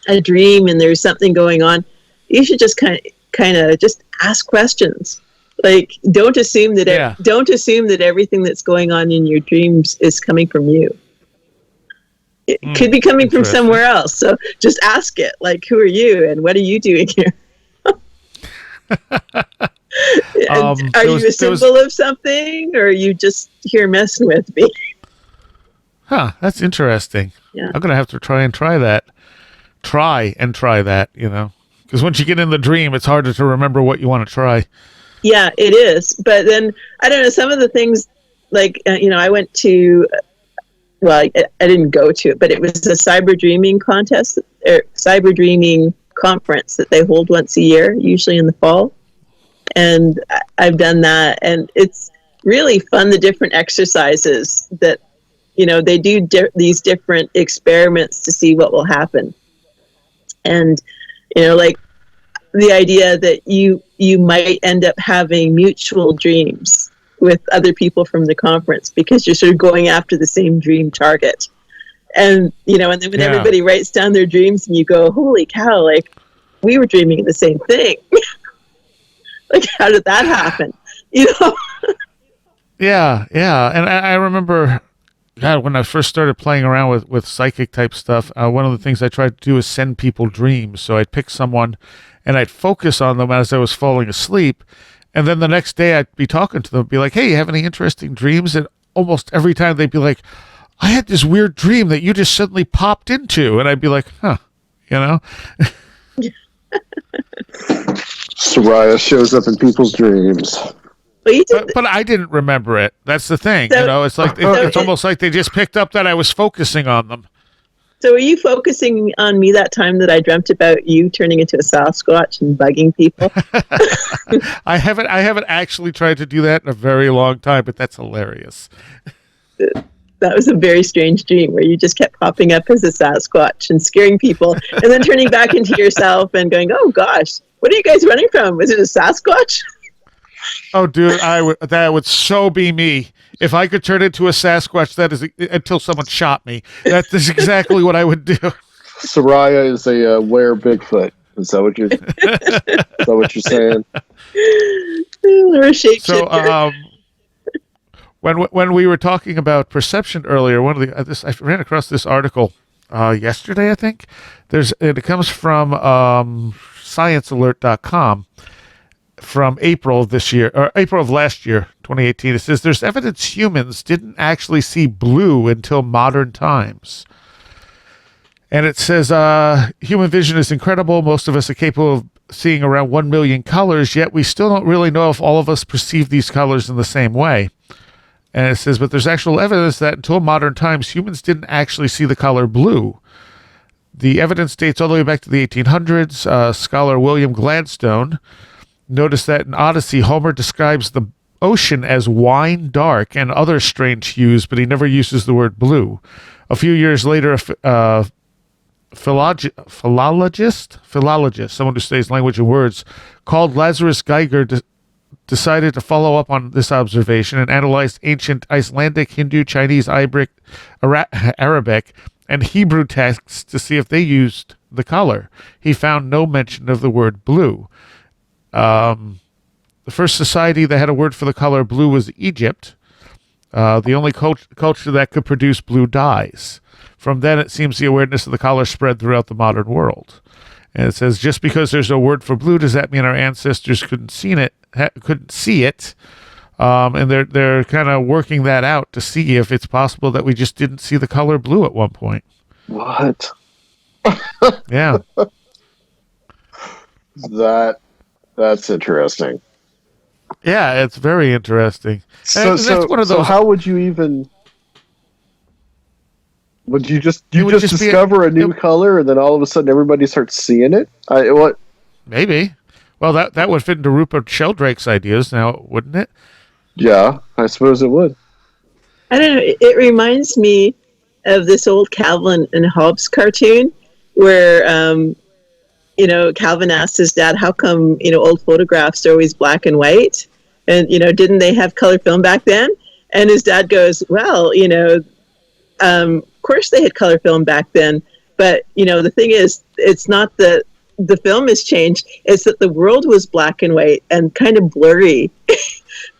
a dream and there's something going on, you should just kind of just ask questions. Like, don't assume that everything that's going on in your dreams is coming from you. It could be coming from somewhere else. So just ask it. Like, who are you and what are you doing here? Are you a symbol of something, or are you just here messing with me? Huh, that's interesting. Yeah. I'm going to have to try that. Because once you get in the dream, it's harder to remember what you want to try. Yeah, it is. But then, I don't know, some of the things, like, I went to, well, I didn't go to it, but it was a cyber dreaming contest, or cyber dreaming conference that they hold once a year, usually in the fall. And I've done that, and it's really fun, the different exercises that, they do these different experiments to see what will happen. And, like the idea that you might end up having mutual dreams with other people from the conference because you're sort of going after the same dream target. And, and then when everybody writes down their dreams and you go, holy cow, like, we were dreaming the same thing. Like, how did that happen? Yeah. And I remember, God, when I first started playing around with psychic type stuff, one of the things I tried to do is send people dreams. So I'd pick someone and I'd focus on them as I was falling asleep. And then the next day I'd be talking to them, be like, hey, you have any interesting dreams? And almost every time they'd be like, I had this weird dream that you just suddenly popped into. And I'd be like, huh, Seriah shows up in people's dreams. But I didn't remember it. That's the thing. It's like it's almost like they just picked up that I was focusing on them. So were you focusing on me that time that I dreamt about you turning into a Sasquatch and bugging people? I haven't actually tried to do that in a very long time, but that's hilarious. That was a very strange dream where you just kept popping up as a Sasquatch and scaring people and then turning back into yourself and going, oh gosh, what are you guys running from? Was it a Sasquatch? Oh, dude, that would so be me. If I could turn into a Sasquatch, that is until someone shot me. That is exactly what I would do. Seriah is a were Bigfoot. Is that what you're saying? Or a shapeshifter. So, when we were talking about perception earlier, I ran across this article yesterday, I think. It comes from sciencealert.com. From April of this year, or April of last year, 2018, it says there's evidence humans didn't actually see blue until modern times. And it says human vision is incredible. Most of us are capable of seeing around 1 million colors, yet we still don't really know if all of us perceive these colors in the same way. And it says, but there's actual evidence that until modern times, humans didn't actually see the color blue. The evidence dates all the way back to the 1800s. Scholar William Gladstone noticed that in Odyssey, Homer describes the ocean as wine dark and other strange hues, but he never uses the word blue. A few years later, a philologist, someone who studies language and words, called Lazarus Geiger, decided to follow up on this observation and analyzed ancient Icelandic, Hindu, Chinese, Arabic, and Hebrew texts to see if they used the color. He found no mention of the word blue. The first society that had a word for the color blue was Egypt, the only culture that could produce blue dyes. From then, it seems the awareness of the color spread throughout the modern world. And it says, just because there's no word for blue, does that mean our ancestors couldn't see it? And they're kind of working that out to see if it's possible that we just didn't see the color blue at one point. What? Yeah. That's interesting. Yeah, it's very interesting. So one of those. So how would you even? Would you just just discover a new color and then all of a sudden everybody starts seeing it? What? Maybe. Well, that would fit into Rupert Sheldrake's ideas now, wouldn't it? Yeah, I suppose it would. I don't know. It reminds me of this old Calvin and Hobbes cartoon where, Calvin asked his dad, how come, old photographs are always black and white? And, didn't they have color film back then? And his dad goes, well, of course they had color film back then. But, the thing is, it's not that the film has changed. It's that the world was black and white and kind of blurry.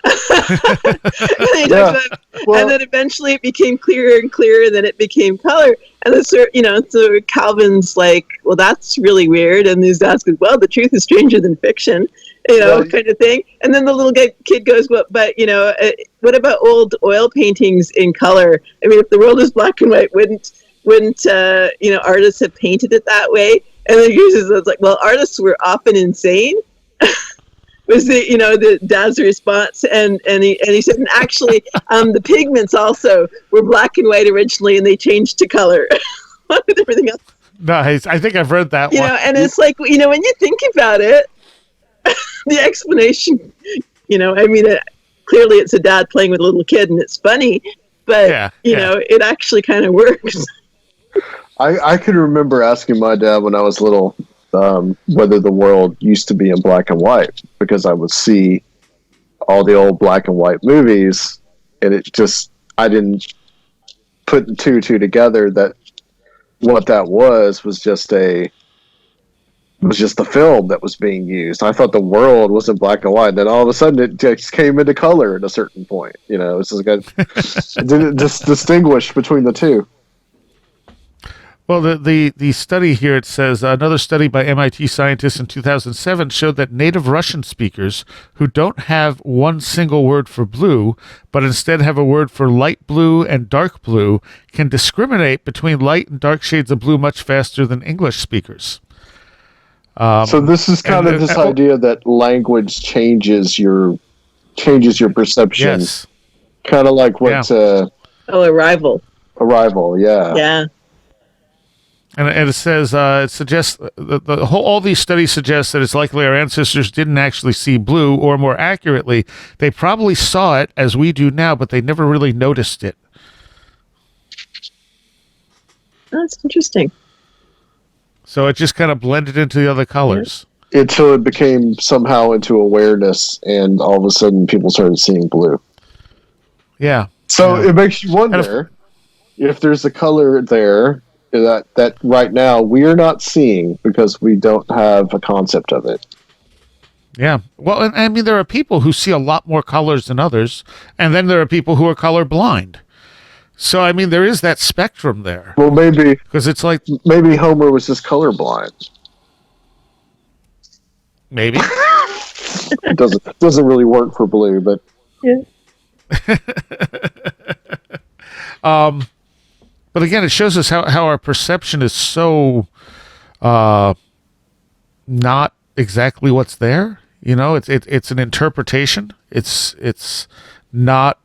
And then eventually it became clearer and clearer, and then it became color. And then, so Calvin's like, well, that's really weird. And his dad goes, well, the truth is stranger than fiction, kind of thing. And then the little kid goes, well, but, what about old oil paintings in color? I mean, if the world is black and white, wouldn't artists have painted it that way? And then it's like, well, artists were often insane. Was the dad's response, and he said, and actually, the pigments also were black and white originally, and they changed to color with everything else. Nice. I think I've read that one. And it's like, when you think about it, the explanation, clearly it's a dad playing with a little kid, and it's funny, but it actually kind of works. I can remember asking my dad when I was little whether the world used to be in black and white, because I would see all the old black and white movies, and I didn't put two together that what that was just the film that was being used. I thought the world was in black and white. Then all of a sudden it just came into color at a certain point. It's just it didn't just distinguish between the two. Well, the study here, it says, another study by MIT scientists in 2007 showed that native Russian speakers who don't have one single word for blue, but instead have a word for light blue and dark blue, can discriminate between light and dark shades of blue much faster than English speakers. So this is kind of this idea that language changes your perception. Yes. Kind of like what... Arrival. Arrival, yeah. Yeah. And it says, it suggests, all these studies suggest that it's likely our ancestors didn't actually see blue, or more accurately, they probably saw it as we do now, but they never really noticed it. That's interesting. So it just kind of blended into the other colors. Until it became somehow into awareness, and all of a sudden people started seeing blue. Yeah. So it makes you wonder if there's a color there that right now we are not seeing because we don't have a concept of it. Yeah. Well, and I mean, there are people who see a lot more colors than others, and then there are people who are colorblind. So, I mean, there is that spectrum there. Well, maybe... Because it's like... Maybe Homer was just colorblind. Maybe. It doesn't really work for blue, but... Yeah. But again, it shows us how our perception is so not exactly what's there. It's an interpretation. It's not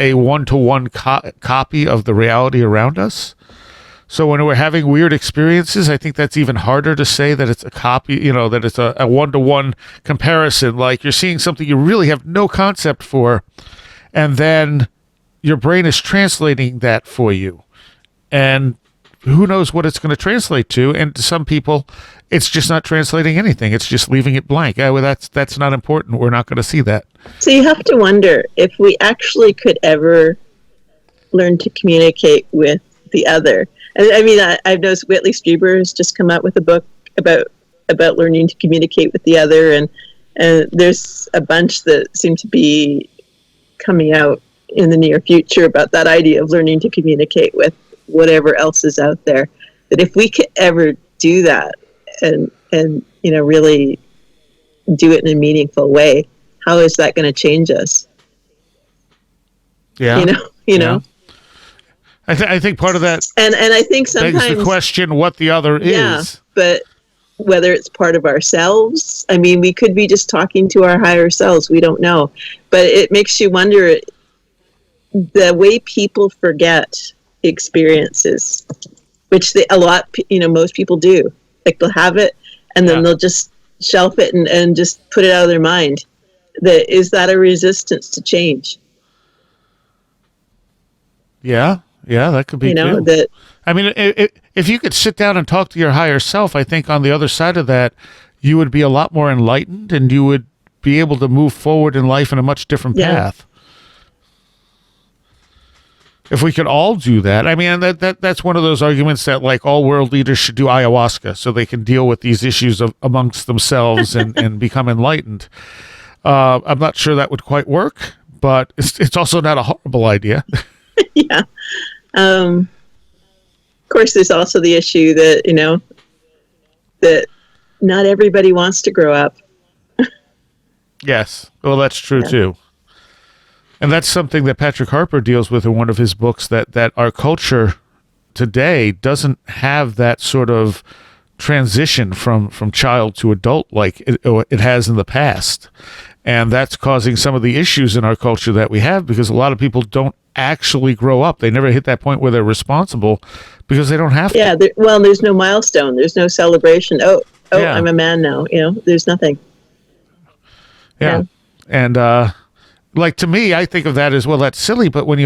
a one-to-one copy of the reality around us. So when we're having weird experiences, I think that's even harder to say that it's a copy, that it's a one-to-one comparison. Like you're seeing something you really have no concept for, and then your brain is translating that for you. And who knows what it's going to translate to? And to some people, it's just not translating anything. It's just leaving it blank. Oh, well, that's not important. We're not going to see that. So you have to wonder if we actually could ever learn to communicate with the other. I mean, I've noticed Whitley Strieber has just come out with a book about learning to communicate with the other, and there's a bunch that seem to be coming out in the near future about that idea of learning to communicate with whatever else is out there. That if we could ever do that and really do it in a meaningful way, how is that going to change us? Yeah, you know. I think part of that, and I think sometimes begs the question what the other is. But whether it's part of ourselves, I mean, we could be just talking to our higher selves. We don't know, but it makes you wonder the way people forget experiences, which most people do. Like they'll have it and then they'll just shelf it and just put it out of their mind. Is that a resistance to change? Yeah. Yeah, that could be too. that. I mean, if you could sit down and talk to your higher self, I think on the other side of that, you would be a lot more enlightened, and you would be able to move forward in life in a much different path. If we could all do that, I mean, that's one of those arguments that, like, all world leaders should do ayahuasca so they can deal with these issues amongst themselves and become enlightened. I'm not sure that would quite work, but it's also not a horrible idea. Yeah. Of course, there's also the issue that, that not everybody wants to grow up. Yes. Well, that's true too. And that's something that Patrick Harper deals with in one of his books, that our culture today doesn't have that sort of transition from child to adult like it has in the past. And that's causing some of the issues in our culture that we have, because a lot of people don't actually grow up. They never hit that point where they're responsible because they don't have to. Yeah, there's no milestone. There's no celebration. Oh, yeah. I'm a man now. There's nothing. Yeah. And like, to me, I think of that as, well, that's silly. But when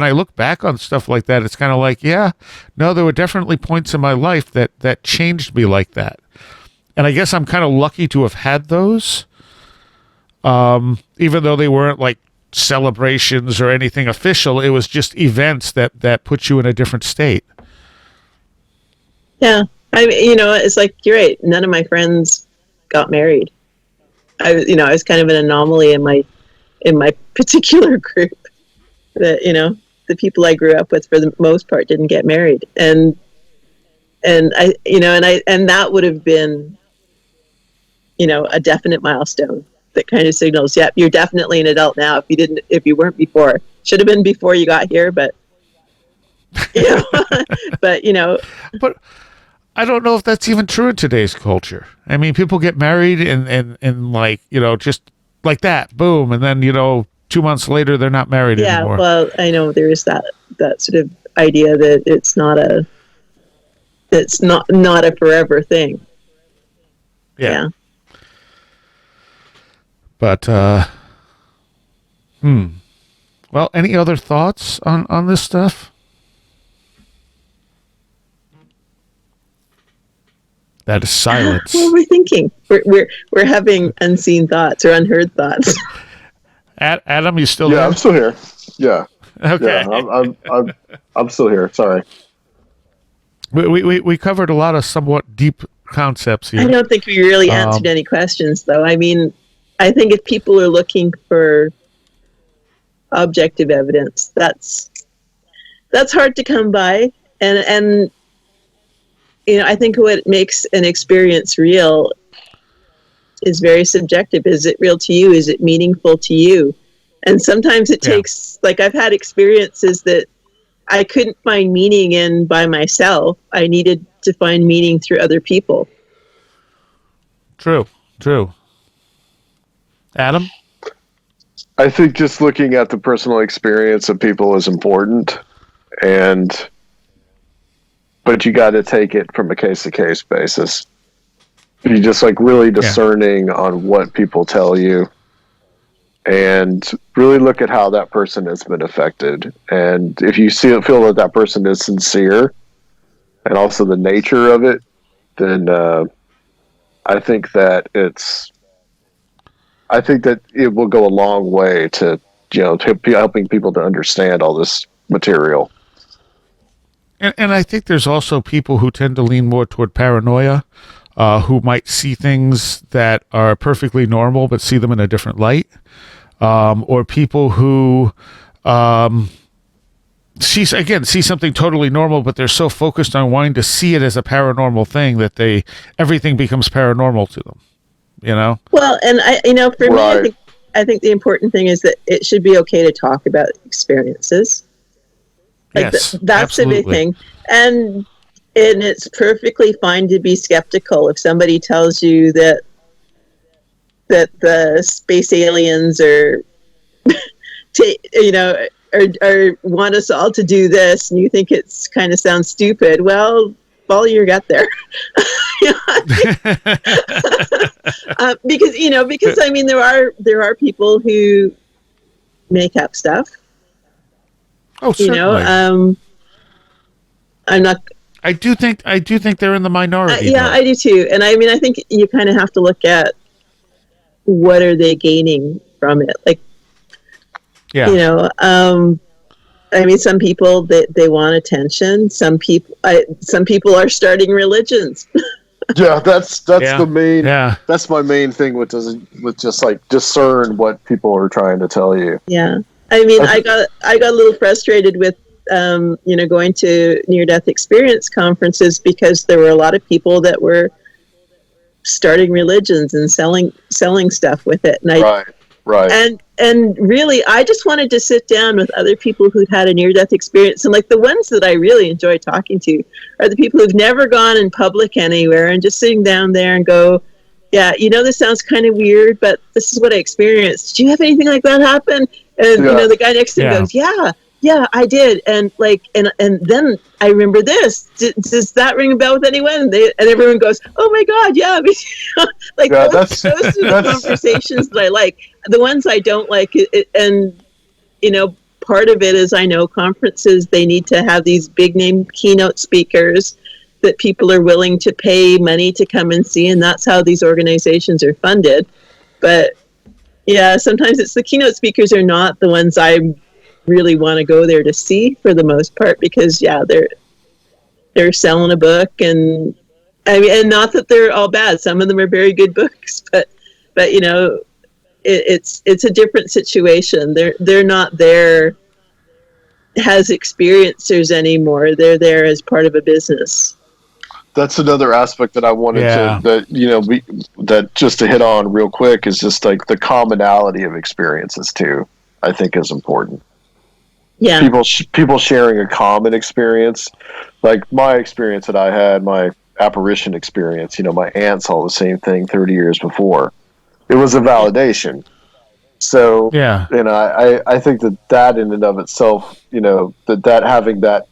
I look back on stuff like that, it's kind of like, yeah, no, there were definitely points in my life that changed me like that. And I guess I'm kind of lucky to have had those, even though they weren't like celebrations or anything official. It was just events that put you in a different state. Yeah. It's like, you're right. None of my friends got married. I was kind of an anomaly in my particular group. That the people I grew up with, for the most part, didn't get married, and that would have been a definite milestone that kind of signals, yep, you're definitely an adult now. If you weren't before, should have been before you got here, but But I don't know if that's even true in today's culture. I mean, people get married and like, just like that, boom. And then, 2 months later, they're not married anymore. Yeah, well, I know there is that sort of idea that it's not a forever thing. Yeah. But, well, any other thoughts on this stuff? That is silence. What are we thinking? We're having unseen thoughts or unheard thoughts. Adam, you still there? Yeah, I'm still here. Yeah. Okay. Yeah, I'm still here. Sorry. We covered a lot of somewhat deep concepts here. I don't think we really answered any questions, though. I mean, I think if people are looking for objective evidence, that's hard to come by, and I think what makes an experience real is very subjective. Is it real to you? Is it meaningful to you? And sometimes it takes, like, I've had experiences that I couldn't find meaning in by myself. I needed to find meaning through other people. True. Adam? I think just looking at the personal experience of people is important, but you got to take it from a case-to-case basis. You just like really discerning on what people tell you, and really look at how that person has been affected. And if you feel that person is sincere, and also the nature of it, then I think that it will go a long way to helping people to understand all this material. And I think there's also people who tend to lean more toward paranoia, who might see things that are perfectly normal but see them in a different light, or people who see something totally normal, but they're so focused on wanting to see it as a paranormal thing that everything becomes paranormal to them. Well, and for me, I think the important thing is that it should be okay to talk about experiences. Like yes, that's the big thing, and it's perfectly fine to be skeptical if somebody tells you that the space aliens are want us all to do this, and you think it's kind of sounds stupid. Well, follow your gut there. Because I mean, there are people who make up stuff. Oh, certainly. I'm not. I do think they're in the minority. Yeah, though. I do too. And I mean, I think you kind of have to look at what are they gaining from it. Like, Yeah. you know, I mean, some people they want attention. Some people are starting religions. Yeah, that's Yeah. the main. Yeah. That's my main thing with just like discern what people are trying to tell you. Yeah, I mean, I got a little frustrated with going to near-death experience conferences because there were a lot of people that were starting religions and selling stuff with it, and Right. And really, I just wanted to sit down with other people who'd had a near-death experience, and like the ones that I really enjoy talking to are the people who've never gone in public anywhere and just sitting down there and go, yeah, this sounds kind of weird, but this is what I experienced. Do you have anything like that happen? And the guy next to him goes, yeah, I did. And like, and then I remember this. Does that ring a bell with anyone? And everyone goes, oh my God, yeah. Like those are the conversations that I like. The ones I don't like, part of it is I know conferences, they need to have these big name keynote speakers that people are willing to pay money to come and see, and that's how these organizations are funded. But yeah, sometimes it's the keynote speakers are not the ones I really want to go there to see for the most part, because they're selling a book, and I mean, and not that they're all bad. Some of them are very good books, but it's a different situation. They're not there as experiencers anymore. They're there as part of a business. That's another aspect that I wanted that just to hit on real quick is just like the commonality of experiences too. I think is important. Yeah, people sharing a common experience, like my experience that I had, my apparition experience. My aunt saw the same thing 30 years before. It was a validation. So yeah, I think that in and of itself, that having that,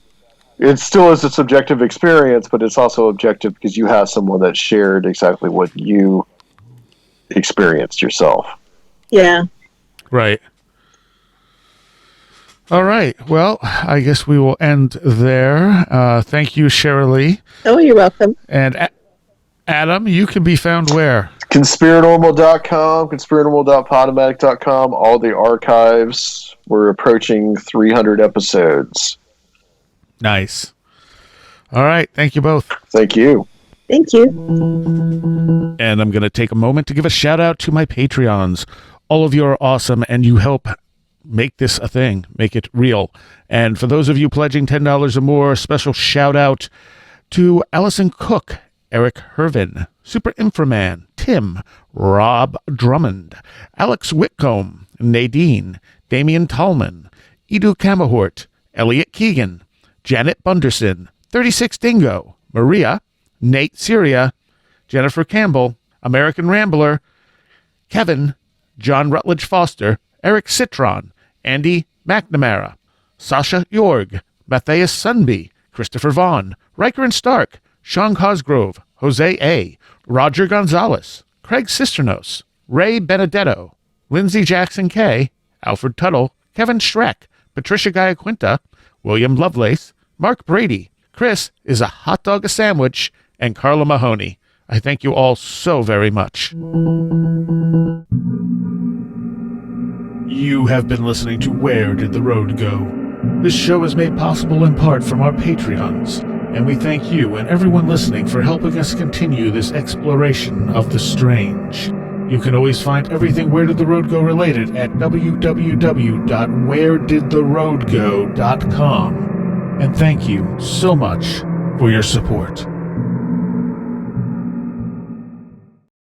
it still is a subjective experience, but it's also objective because you have someone that shared exactly what you experienced yourself. Yeah. Right. All right. Well, I guess we will end there. Thank you, Cherylee. Oh, you're welcome. And Adam, you can be found where? Conspiranormal.com, conspiranormal.podomatic.com, all the archives. We're approaching 300 episodes. Nice. All right. Thank you both. Thank you. Thank you. And I'm going to take a moment to give a shout out to my Patreons. All of you are awesome, and you help make this a thing, make it real. And for those of you pledging $10 or more, a special shout out to Allison Cook, Eric Hervin, Super Inframan, Tim, Rob Drummond, Alex Whitcomb, Nadine, Damian Tallman, Edu Kamahort, Elliot Keegan, Janet Bunderson, 36 Dingo, Maria, Nate Seriah, Jennifer Campbell, American Rambler, Kevin, John Rutledge Foster, Eric Citron, Andy McNamara, Sasha Jorg, Matthias Sunby, Christopher Vaughn, Riker and Stark, Sean Cosgrove, Jose A., Roger Gonzalez, Craig Cisternos, Ray Benedetto, Lindsay Jackson K., Alfred Tuttle, Kevin Schreck, Patricia Giaquinta, William Lovelace, Mark Brady, Chris is a hot dog a sandwich, and Carla Mahoney. I thank you all so very much. You have been listening to Where Did the Road Go? This show is made possible in part from our Patreons, and we thank you and everyone listening for helping us continue this exploration of the strange. You can always find everything Where Did the Road Go related at www.wheredidtheroadgo.com. And thank you so much for your support.